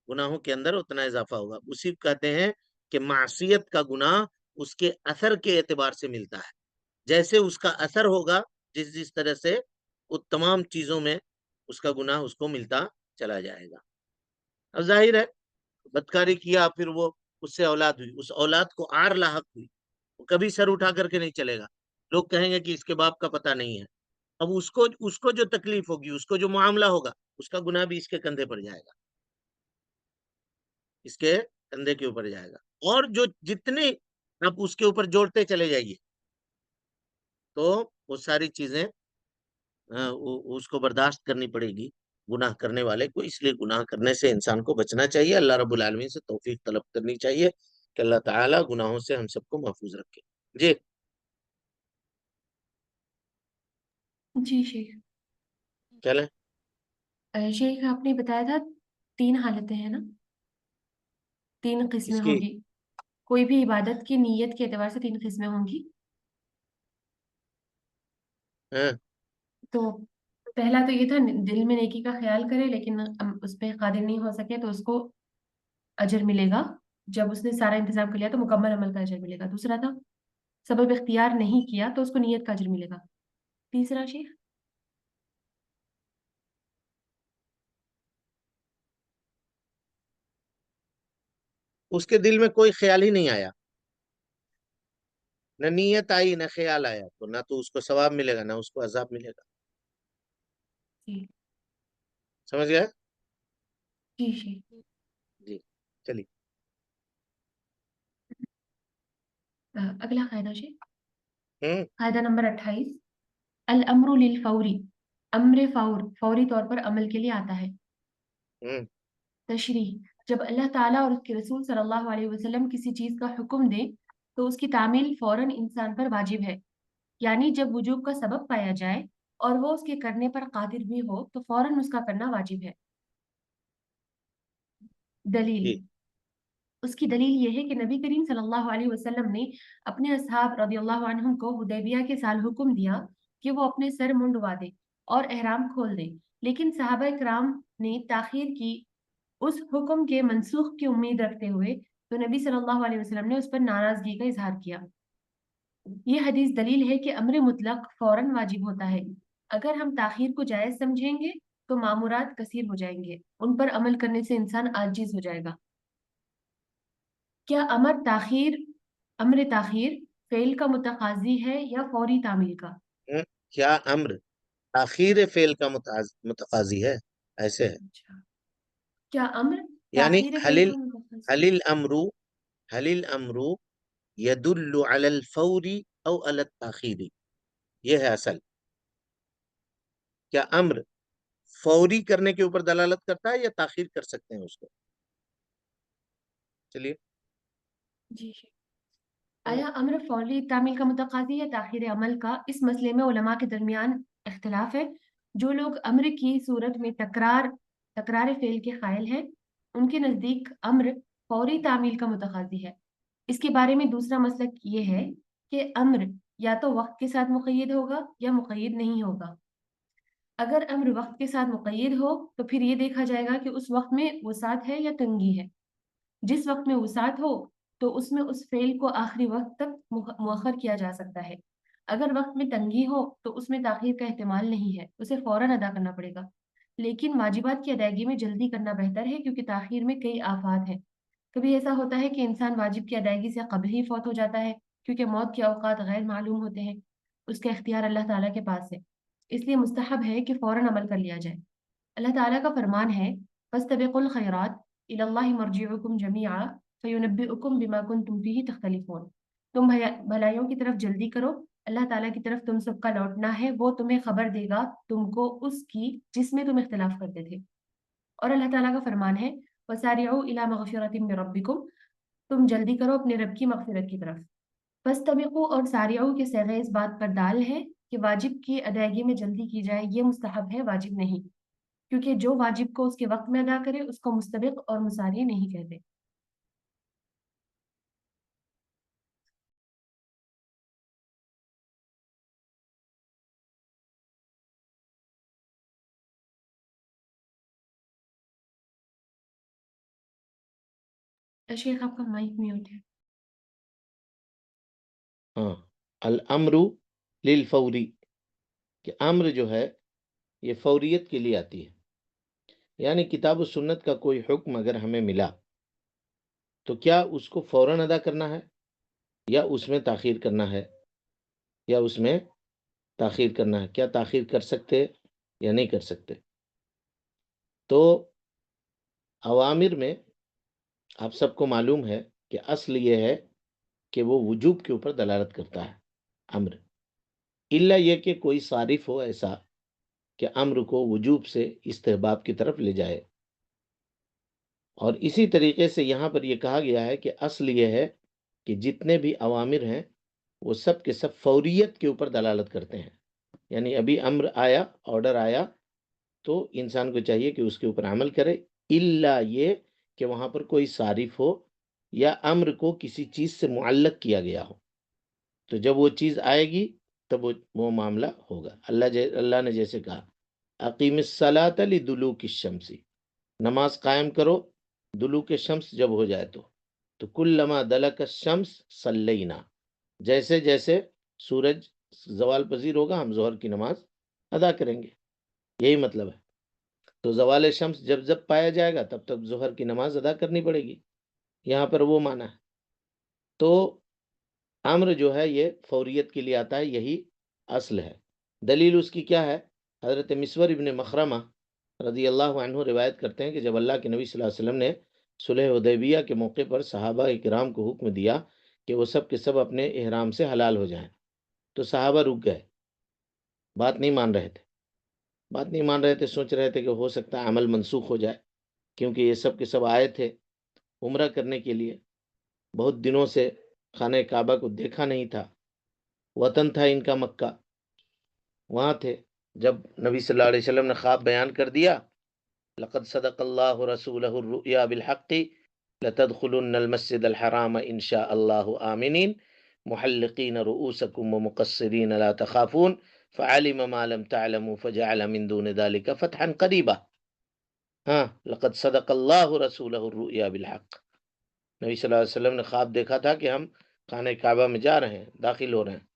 گناہوں کے اندر اتنا اضافہ ہوگا۔ اسی کو کہتے ہیں کہ معصیت کا گناہ اس کے اثر کے اعتبار سے ملتا ہے، جیسے اس کا اثر ہوگا جس طرح سے وہ تمام چیزوں میں اس کا گناہ اس کو ملتا چلا جائے گا۔ اب ظاہر ہے بدکاری کیا، پھر وہ اس سے اولاد ہوئی، اس اولاد کو آر لاحق ہوئی، وہ کبھی سر اٹھا کر کے نہیں چلے گا، لوگ کہیں گے کہ اس کے باپ کا پتہ نہیں ہے۔ اب اس کو جو تکلیف ہوگی، اس کو جو معاملہ ہوگا، اس کا گناہ بھی اس کے کندھے پر جائے گا، اس کے کندھے کے اوپر جائے گا، اور جو جتنے آپ اس کے اوپر جوڑتے چلے جائیے تو وہ ساری چیزیں اس کو برداشت کرنی پڑے گی گناہ کرنے والے کو۔ اس لیے گناہ کرنے سے انسان کو بچنا چاہیے، اللہ رب العالمین سے توفیق طلب کرنی چاہیے کہ اللہ تعالیٰ گناہوں سے ہم سب کو محفوظ رکھے۔ جی جی شیخ، چلیں۔ شیخ آپ نے بتایا تھا 3 حالتیں ہیں نا، 3 اس قسمیں کی ہوں گی، کوئی بھی عبادت کی نیت کے اعتبار سے 3 قسمیں ہوں گی۔ ہاں، تو پہلا تو یہ تھا دل میں نیکی کا خیال کرے لیکن اس پہ قادر نہیں ہو سکے تو اس کو اجر ملے گا، جب اس نے سارا انتظام کر لیا تو مکمل عمل کا اجر ملے گا۔ دوسرا تھا سبب اختیار نہیں کیا تو اس کو نیت کا اجر ملے گا۔ تیسرا شیخ؟ اس کے دل میں کوئی خیال ہی نہیں آیا، نہ نیت آئی نہ خیال آیا، تو نہ تو اس کو ثواب ملے گا نہ اس کو عذاب ملے گا۔ جی سمجھ گیا؟ جی شیخ۔ جی چلیے۔ اگلا قاعدہ شیخ، ہوں قاعدہ نمبر 28، الامر للفوری، امر فوری طور پر عمل کے لیے آتا ہے۔ ہوں تشریح، جب اللہ تعالیٰ اور اس کے رسول صلی اللہ علیہ وسلم کسی چیز کا حکم دیں تو اس کی تعمیل فوراً انسان پر واجب ہے، یعنی جب وجوب کا سبب پایا جائے اور وہ اس کے کرنے پر قادر بھی ہو تو فوراً اس کا کرنا واجب ہے۔ دلیل، جی اس کی دلیل یہ ہے کہ نبی کریم صلی اللہ علیہ وسلم نے اپنے اصحاب رضی اللہ عنہم کو حدیبیہ کے سال حکم دیا کہ وہ اپنے سر منڈوا دیں اور احرام کھول دیں، لیکن صحابہ کرام نے تاخیر کی اس حکم کے منسوخ کی امید رکھتے ہوئے، تو نبی صلی اللہ علیہ وسلم نے اس پر ناراضگی کا اظہار کیا۔ یہ حدیث دلیل ہے کہ امر مطلق فوراً واجب ہوتا ہے، اگر ہم تاخیر کو جائز سمجھیں گے تو مامورات کثیر ہو جائیں گے، ان پر عمل کرنے سے انسان عاجز ہو جائے گا۔ کیا امر تاخیر فعل کا متقاضی ہے یا فوری تعمیل کا؟ کیا امر تاخیر فعل کا متقاضی ہے؟ ایسے ہے، اچھا، کیا امر یعنی تاخیر فعل کا متقاضی؟ هل الامر يدل على الفور او على التاخیر، یہ ہے اصل۔ کیا امر فوری کرنے کے اوپر دلالت کرتا ہے یا تاخیر کر سکتے ہیں اس کو؟ چلیے۔ جی، آیا امر فوری تعمیل کا متقاضی یا تاخیر عمل کا؟ اس مسئلے میں علماء کے درمیان اختلاف ہے۔ جو لوگ امر کی صورت میں تکرار تکرار فعل کے قائل ہیں، ان کے نزدیک امر فوری تعمیل کا متقاضی ہے۔ اس کے بارے میں دوسرا مسلک یہ ہے کہ امر یا تو وقت کے ساتھ مقید ہوگا یا مقید نہیں ہوگا۔ اگر امر وقت کے ساتھ مقید ہو تو پھر یہ دیکھا جائے گا کہ اس وقت میں وسعت ہے یا تنگی ہے۔ جس وقت میں وسعت ہو تو اس میں اس فعل کو آخری وقت تک مؤخر کیا جا سکتا ہے۔ اگر وقت میں تنگی ہو تو اس میں تاخیر کا احتمال نہیں ہے، اسے فوراً ادا کرنا پڑے گا۔ لیکن واجبات کی ادائیگی میں جلدی کرنا بہتر ہے، کیونکہ تاخیر میں کئی آفات ہیں۔ کبھی ایسا ہوتا ہے کہ انسان واجب کی ادائیگی سے قبل ہی فوت ہو جاتا ہے، کیونکہ موت کے اوقات غیر معلوم ہوتے ہیں۔ اس کا اختیار اللہ تعالیٰ کے پاس ہے، اس لیے مستحب ہے کہ فوراً عمل کر لیا جائے۔ اللہ تعالیٰ کا فرمان ہے، فَاسْتَبِقُوا الْخَيْرَاتِ إِلَى اللَّهِ مَرْجِعُكُمْ جَمِيعًا فَيُنَبِّئُكُم بِمَا كُنتُمْ فِيهِ تَخْتَلِفُونَ۔ تم بھلائیوں کی طرف جلدی کرو، اللہ تعالیٰ کی طرف تم سب کا لوٹنا ہے، وہ تمہیں خبر دے گا تم کو اس کی جس میں تم اختلاف کرتے تھے۔ اور اللہ تعالیٰ کا فرمان ہے، وَسَارِعُوا إِلَى مَغْفِرَةٍ مِّن رَبِّكُمْ، تم جلدی کرو اپنے رب کی مغفرت کی طرف۔ فَاسْتَبِقُوا اور سَارِعُوا کے صیغے اس بات پر دال ہے کہ واجب کی ادائیگی میں جلدی کی جائے، یہ مستحب ہے، واجب نہیں، کیونکہ جو واجب کو اس کے وقت میں ادا کرے اس کو مستبق اور مساری نہیں کہتے۔ شیخ آپ کا مائک میوٹ ہے۔ ہاں، الامر للفوری، کہ امر جو ہے یہ فوریت کے لیے آتی ہے، یعنی کتاب و سنت کا کوئی حکم اگر ہمیں ملا تو کیا اس کو فوراً ادا کرنا ہے یا اس میں تاخیر کرنا ہے، کیا تاخیر کر سکتے یا نہیں کر سکتے۔ تو اوامر میں آپ سب کو معلوم ہے کہ اصل یہ ہے کہ وہ وجوب کے اوپر دلالت کرتا ہے امر، الا یہ کہ کوئی صارف ہو ایسا کہ امر کو وجوب سے استحباب کی طرف لے جائے۔ اور اسی طریقے سے یہاں پر یہ کہا گیا ہے کہ اصل یہ ہے کہ جتنے بھی اوامر ہیں وہ سب کے سب فوریت کے اوپر دلالت کرتے ہیں، یعنی ابھی امر آیا، آرڈر آیا تو انسان کو چاہیے کہ اس کے اوپر عمل کرے، الا یہ کہ وہاں پر کوئی صارف ہو یا امر کو کسی چیز سے معلق کیا گیا ہو، تو جب وہ چیز آئے گی تب وہ معاملہ ہوگا۔ اللہ نے جیسے کہا، اقیم الصلاۃ لدلوک الشمس، نماز قائم کرو دلوک شمس جب ہو جائے تو کلما دلک الشمس صلینا، جیسے جیسے سورج زوال پذیر ہوگا ہم ظہر کی نماز ادا کریں گے، یہی مطلب ہے۔ تو زوال شمس جب پایا جائے گا تب تک ظہر کی نماز ادا کرنی پڑے گی، یہاں پر وہ معنی ہے۔ تو امر جو ہے یہ فوریت کے لیے آتا ہے، یہی اصل ہے۔ دلیل اس کی کیا ہے؟ حضرت مسور ابن مخرمہ رضی اللہ عنہ روایت کرتے ہیں کہ جب اللہ کے نبی صلی اللہ علیہ وسلم نے صلح حدیبیہ کے موقع پر صحابہ کرام کو حکم دیا کہ وہ سب کے سب اپنے احرام سے حلال ہو جائیں، تو صحابہ رک گئے، بات نہیں مان رہے تھے، سوچ رہے تھے کہ ہو سکتا ہے عمل منسوخ ہو جائے، کیونکہ یہ سب کے سب آئے تھے عمرہ کرنے کے لیے، بہت دنوں سے خانہ کعبہ کو دیکھا نہیں تھا، وطن تھا ان کا مکہ، وہاں تھے۔ جب نبی صلی اللہ علیہ وسلم نے خواب بیان کر دیا، لقد صدق اللہ رسولہ الرؤیا بالحق لتدخلن المسجد الحرام ان شاء اللہ آمنین محلقین رؤوسکم ومقصرین لا تخافون فعلم ما لم تعلموا فجعل من دون ذلك فتحا قریبا۔ ہاں، لقد صدق اللہ رسولہ الرؤیا بالحق، نبی صلی اللہ علیہ وسلم نے خواب دیکھا تھا کہ ہم خانہ کعبہ میں جا رہے ہیں، داخل ہو رہے ہیں،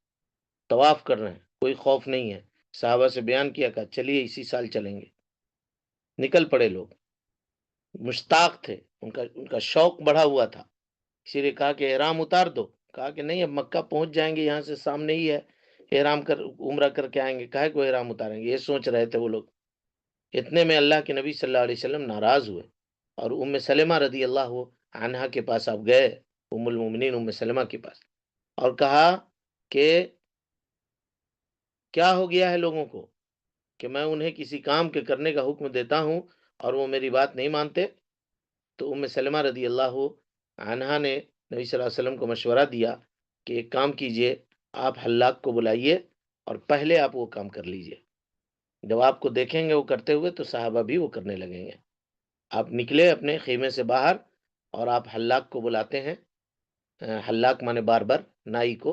طواف کر رہے ہیں، کوئی خوف نہیں ہے۔ صحابہ سے بیان کیا، کہا چلیے اسی سال چلیں گے۔ نکل پڑے لوگ، مشتاق تھے، ان کا شوق بڑھا ہوا تھا، اسی لیے کہا کہ احرام اتار دو، کہا کہ نہیں اب مکہ پہنچ جائیں گے، یہاں سے سامنے ہی ہے، احرام کر عمرہ کر کے آئیں گے، کہے کو احرام اتاریں گے، یہ سوچ رہے تھے وہ لوگ۔ اتنے میں اللہ کے نبی صلی اللہ علیہ وسلم ناراض ہوئے اور ام سلمہ رضی اللہ عنہا کے پاس آپ گئے، ام المومنین ام سلمہ کے پاس، اور کہا کہ کیا ہو گیا ہے لوگوں کو کہ میں انہیں کسی کام کے کرنے کا حکم دیتا ہوں اور وہ میری بات نہیں مانتے۔ تو ام سلمہ رضی اللہ عنہا نے نبی صلی اللہ علیہ وسلم کو مشورہ دیا کہ ایک کام کیجئے، آپ حلاق کو بلائیے اور پہلے آپ وہ کام کر لیجئے، جب آپ کو دیکھیں گے وہ کرتے ہوئے تو صحابہ بھی وہ کرنے لگیں گے۔ آپ نکلے اپنے خیمے سے باہر اور آپ حلاق کو بلاتے ہیں، حلاق مانے باربر، نائی کو،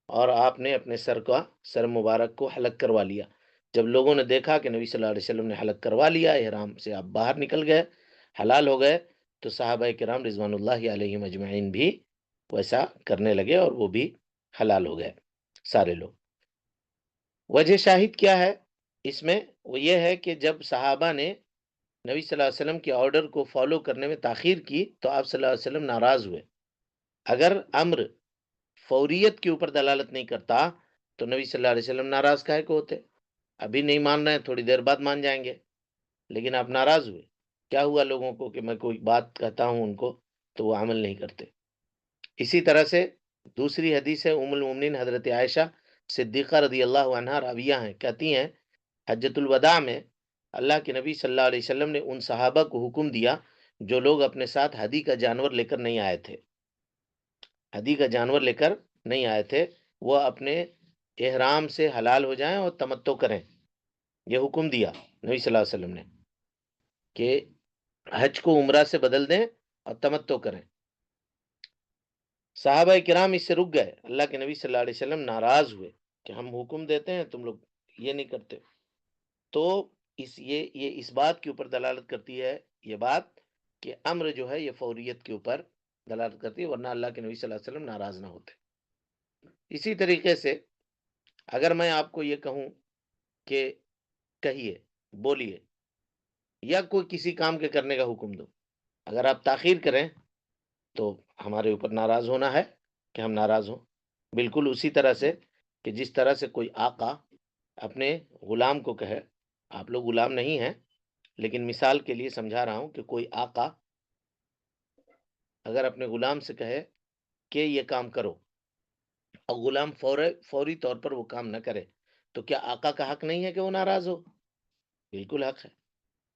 اور آپ نے اپنے سر مبارک کو حلق کروا لیا۔ جب لوگوں نے دیکھا کہ نبی صلی اللہ علیہ وسلم نے حلق کروا لیا، احرام سے آپ باہر نکل گئے، حلال ہو گئے، تو صحابہ کرام رضوان اللہ علیہم اجمعین بھی ویسا کرنے لگے اور وہ بھی حلال ہو گئے سارے لوگ۔ وجہ شاہد کیا ہے اس میں؟ وہ یہ ہے کہ جب صحابہ نے نبی صلی اللہ علیہ وسلم کے آرڈر کو فالو کرنے میں تاخیر کی تو آپ صلی اللہ علیہ وسلم ناراض ہوئے۔ اگر امر فوریت کے اوپر دلالت نہیں کرتا تو نبی صلی اللہ علیہ وسلم ناراض کاہے کو ہوتے؟ ابھی نہیں مان رہے ہیں، تھوڑی دیر بعد مان جائیں گے، لیکن آپ ناراض ہوئے۔ کیا ہوا لوگوں کو کہ میں کوئی بات کہتا ہوں ان کو تو وہ عمل نہیں کرتے۔ اسی طرح سے دوسری حدیث ہے ام المومنین حضرت عائشہ صدیقہ رضی اللہ عنہا راویہ ہیں، کہتی ہیں حجۃ الوداع میں اللہ کے نبی صلی اللہ علیہ وسلم نے ان صحابہ کو حکم دیا جو لوگ اپنے ساتھ ہدی کا جانور لے کر نہیں آئے تھے، ہدی کا جانور لے کر نہیں آئے تھے، وہ اپنے احرام سے حلال ہو جائیں اور تمتع کریں۔ یہ حکم دیا نبی صلی اللہ علیہ وسلم نے کہ حج کو عمرہ سے بدل دیں اور تمتع کریں۔ صحابہ کرام اس سے رک گئے، اللہ کے نبی صلی اللہ علیہ وسلم ناراض ہوئے کہ ہم حکم دیتے ہیں تم لوگ یہ نہیں کرتے۔ تو یہ اس بات کے اوپر دلالت کرتی ہے، یہ بات کہ امر جو ہے یہ فوریت کے اوپر دلالت کرتی ہے، ورنہ اللہ کے نبی صلی اللہ علیہ وسلم ناراض نہ ہوتے۔ اسی طریقے سے اگر میں آپ کو یہ کہوں کہ کہیے، بولیے، یا کوئی کسی کام کے کرنے کا حکم دو، اگر آپ تاخیر کریں تو ہمارے اوپر ناراض ہونا ہے کہ ہم ناراض ہوں۔ بالکل اسی طرح سے کہ جس طرح سے کوئی آقا اپنے غلام کو کہے، آپ لوگ غلام نہیں ہیں لیکن مثال کے لیے سمجھا رہا ہوں کہ کوئی آقا اگر اپنے غلام سے کہے کہ یہ کام کرو اور غلام فوری طور پر وہ کام نہ کرے، تو کیا آقا کا حق نہیں ہے کہ وہ ناراض ہو؟ بالکل حق ہے،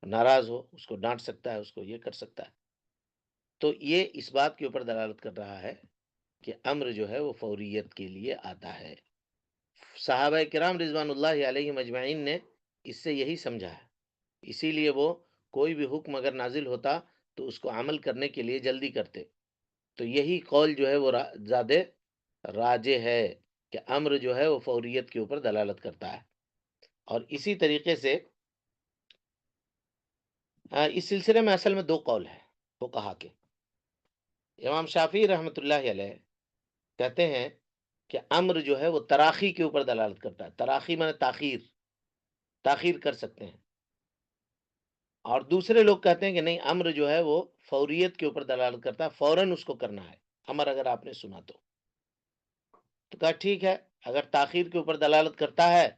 ناراض ہو، اس کو ڈانٹ سکتا ہے، اس کو یہ کر سکتا ہے۔ تو یہ اس بات کے اوپر دلالت کر رہا ہے کہ امر جو ہے وہ فوریت کے لیے آتا ہے۔ صحابہ کرام رضوان اللہ علیہم اجمعین نے اس سے یہی سمجھا ہے، اسی لیے وہ کوئی بھی حکم اگر نازل ہوتا تو اس کو عمل کرنے کے لیے جلدی کرتے۔ تو یہی قول جو ہے وہ زیادہ راجح ہے کہ امر جو ہے وہ فوریت کے اوپر دلالت کرتا ہے۔ اور اسی طریقے سے اس سلسلے میں اصل میں دو قول ہے فقہا کے۔ امام شافعی رحمۃ اللہ علیہ کہتے ہیں کہ امر جو ہے وہ تراخی کے اوپر دلالت کرتا ہے، تراخی مانے تاخیر کر سکتے ہیں۔ اور دوسرے لوگ کہتے ہیں کہ نہیں، امر جو ہے وہ فوریت کے اوپر دلالت کرتا ہے، فوراً اس کو کرنا ہے امر اگر آپ نے سنا تو کہا ٹھیک ہے، اگر تاخیر کے اوپر دلالت کرتا ہے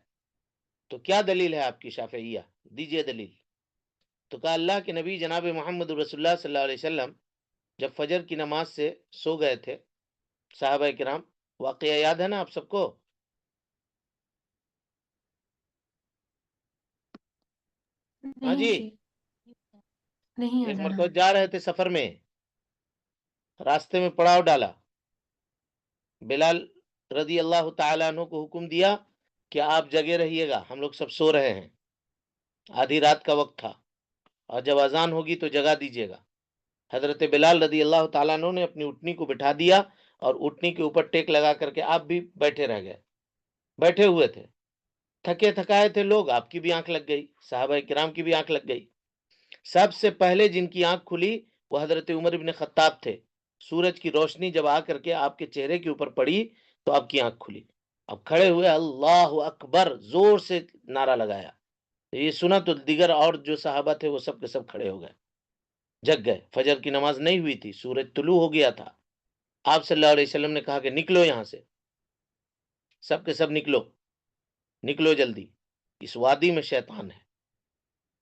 تو کیا دلیل ہے آپ کی شافعیہ؟ دیجئے دلیل۔ تو کہا اللہ کے نبی جناب محمد رسول اللہ صلی اللہ علیہ وسلم جب فجر کی نماز سے سو گئے تھے، صحابہ کرام، واقعہ یاد ہے نا آپ سب کو؟ ہاں جی، نہیں ایک یاد آ مرتبہ رہا۔ جا رہے تھے سفر میں، راستے میں پڑاؤ ڈالا، بلال رضی اللہ تعالیٰ عنہ کو حکم دیا کہ آپ جگے رہیے گا، ہم لوگ سب سو رہے ہیں، آدھی رات کا وقت تھا، اور جب اذان ہوگی تو جگا دیجیے گا۔ حضرت بلال رضی اللہ تعالیٰ عنہ نے اپنی اٹھنی کو بٹھا دیا اور اٹھنی کے اوپر ٹیک لگا کر کے آپ بھی بیٹھے رہ گئے، بیٹھے ہوئے تھے، تھکے تھکائے تھے لوگ، آپ کی بھی آنکھ لگ گئی، صحابہ کرام کی بھی آنکھ لگ گئی۔ سب سے پہلے جن کی آنکھ کھلی وہ حضرت عمر بن خطاب تھے۔ سورج کی روشنی جب آ کر کے آپ کے چہرے کے اوپر پڑی تو آپ کی آنکھ کھلی، اب کھڑے ہوئے، اللہ اکبر زور سے نعرہ لگایا۔ یہ سنا تو دیگر اور جو صحابہ تھے وہ سب کے سب کھڑے ہو گئے، جگ گئے۔ فجر کی نماز نہیں ہوئی تھی، سورج طلوع ہو گیا تھا۔ آپ صلی اللہ علیہ وسلم نے کہا کہ نکلو یہاں سے، سب کے سب نکلو، نکلو جلدی، اس وادی میں شیطان ہے،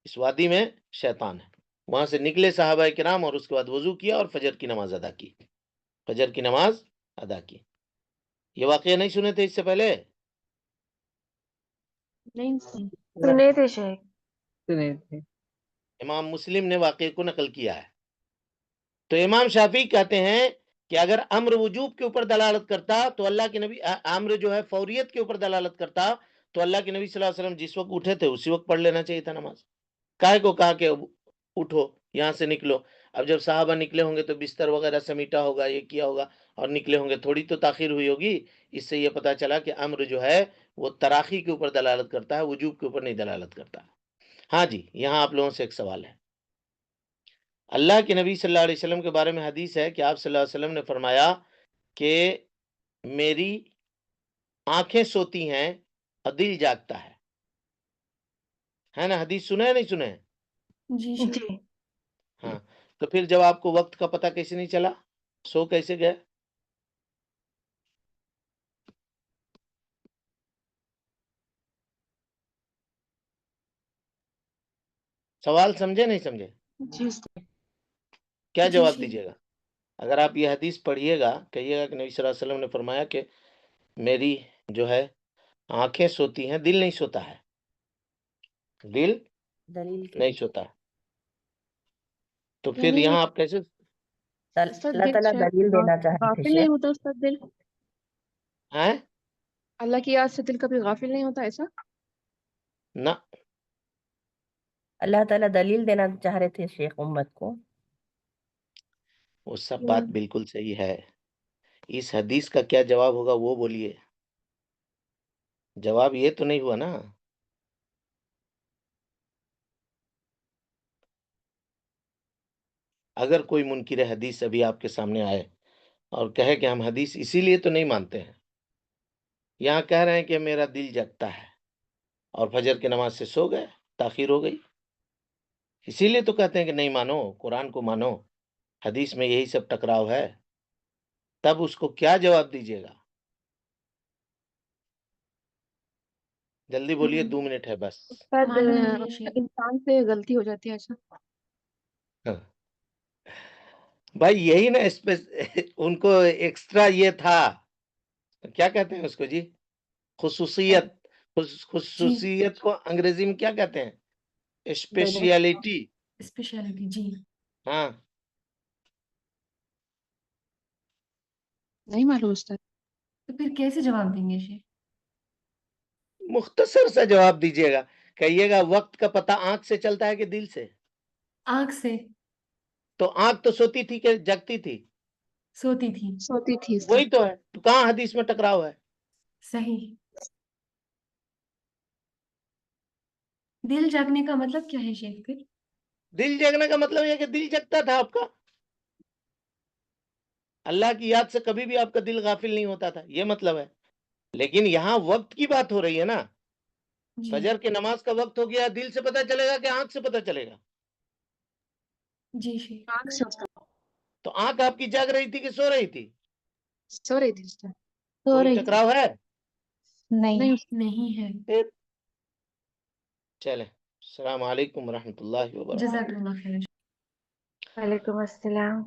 اس وادی میں شیطان ہے۔ وہاں سے نکلے صحابہ کرام اور اس کے بعد وضو کیا اور فجر کی نماز ادا کی، فجر کی نماز ادا کی۔ یہ واقعہ نہیں سنے تھے اس سے پہلے؟ نہیں سنے تھے شیخ۔ سنے تھے۔ امام مسلم نے واقعے کو نقل کیا ہے۔ تو امام شافعی کہتے ہیں کہ اگر امر وجوب کے اوپر دلالت کرتا تو اللہ کے نبی، امر جو ہے فوریت کے اوپر دلالت کرتا تو اللہ کے نبی صلی اللہ علیہ وسلم جس وقت اٹھے تھے اسی وقت پڑھ لینا چاہیے تھا نماز۔ کاہے کو کہا کہ اٹھو، یہاں سے نکلو. اب جب صحابہ نکلے ہوں گے تو بستر وغیرہ سمیٹا ہوگا، یہ کیا ہوگا اور نکلے ہوں گے، تھوڑی تو تاخیر ہوئی ہوگی. اس سے یہ پتا چلا کہ امر جو ہے وہ تراخی کے اوپر دلالت کرتا ہے، وجوب کے اوپر نہیں دلالت کرتا. ہاں جی، یہاں آپ لوگوں سے ایک سوال ہے. اللہ کے نبی صلی اللہ علیہ وسلم کے بارے میں حدیث ہے کہ آپ صلی اللہ علیہ وسلم نے فرمایا کہ میری آنکھیں سوتی ہیں اور دل جاگتا ہے نا؟ حدیث سنا ہے نہیں سنا ہے؟ جی شیخ. جی ہاں. تو پھر جب آپ کو وقت کا پتہ کیسے نہیں چلا، سو کیسے گئے؟ سوال سمجھے نہیں سمجھے؟ جی استاد. کیا جی جواب شیخ. دیجیے گا؟ اگر آپ یہ حدیث پڑھیے گا، کہیے گا کہ نبی صلی اللہ علیہ وسلم نے فرمایا کہ میری جو ہے آنکھیں سوتی ہیں، دل نہیں سوتا ہے، دل دلیل کے نہیں سوتا ہے. تو پھر یعنی یہاں آپ کیسے استاد اللہ دل تعالیٰ سے دلیل دینا چاہ رہے تھے غافل نہیں شیخ. ہوتا استاد دل؟ ہیں؟ اللہ کی یاد سے دل کبھی غافل نہیں ہوتا ایسا؟ نہ، اللہ تعالیٰ دلیل دینا چاہ رہے تھے شیخ امت کو. وہ سب بات بالکل صحیح ہے. اس حدیث کا کیا جواب ہوگا وہ بولیے. جواب یہ تو نہیں ہوا نا. اگر کوئی منکر حدیث ابھی آپ کے سامنے آئے اور کہے کہ ہم حدیث اسی لیے تو نہیں مانتے ہیں، یہاں کہہ رہے ہیں کہ میرا دل جگتا ہے اور فجر کی نماز سے سو گئے، تاخیر ہو گئی، اسی لیے تو کہتے ہیں کہ نہیں مانو، قرآن کو مانو، حدیث میں یہی سب ٹکراؤ ہے، تب اس کو کیا جواب دیجیے گا؟ جلدی بولیے، 2 منٹ ہے بس. استاد معلوم نہیں ہے شیخ. انسان سے غلطی ہو جاتی ہے ایسا؟ ہاں. بھائی یہی نا ان کو ایکسٹرا یہ تھا، کیا کہتے ہیں اس کو جی، خصوصیت. خصوصیت کو انگریزی میں کیا کہتے ہیں؟ اسپیشیلٹی. اسپیشلٹی. جی. ہاں. نہیں معلوم استاد. تو پھر کیسے جواب دیں گے شیخ؟ مختصر سا جواب دیجیے گا، کہیے گا وقت کا پتہ آنکھ سے چلتا ہے کہ دل سے؟ آنکھ سے. تو آنکھ تو سوتی تھی کہ جگتی تھی؟ سوتی تھی. سوتی تھی استاد. وہی تو ہے. تو کہاں حدیث میں ٹکراؤ ہے؟ صحیح. دل جاگنے کا مطلب کیا ہے شیخ پھر؟ دل جگنے کا مطلب یہ کہ دل جگتا تھا آپ کا، اللہ کی یاد سے کبھی بھی آپ کا دل غافل نہیں ہوتا تھا، یہ مطلب ہے. لیکن یہاں وقت کی بات ہو رہی ہے نا. جی. فجر کی نماز کا وقت ہو گیا، دل سے پتہ چلے گا کہ آنکھ سے پتہ چلے گا؟ جی شیخ. آنکھ سے استاد. تو آنکھ آپ کی جاگ رہی تھی کہ سو رہی تھی؟ سو رہی تھی استاد. سو کوئی رہی ٹکراؤ ہے؟ نہیں. نہیں استاد. نہیں ہے. پھر چلیں، السلام علیکم ورحمۃ اللہ وبرکاتہ. جزاک اللہ خیر. وعلیکم السلام.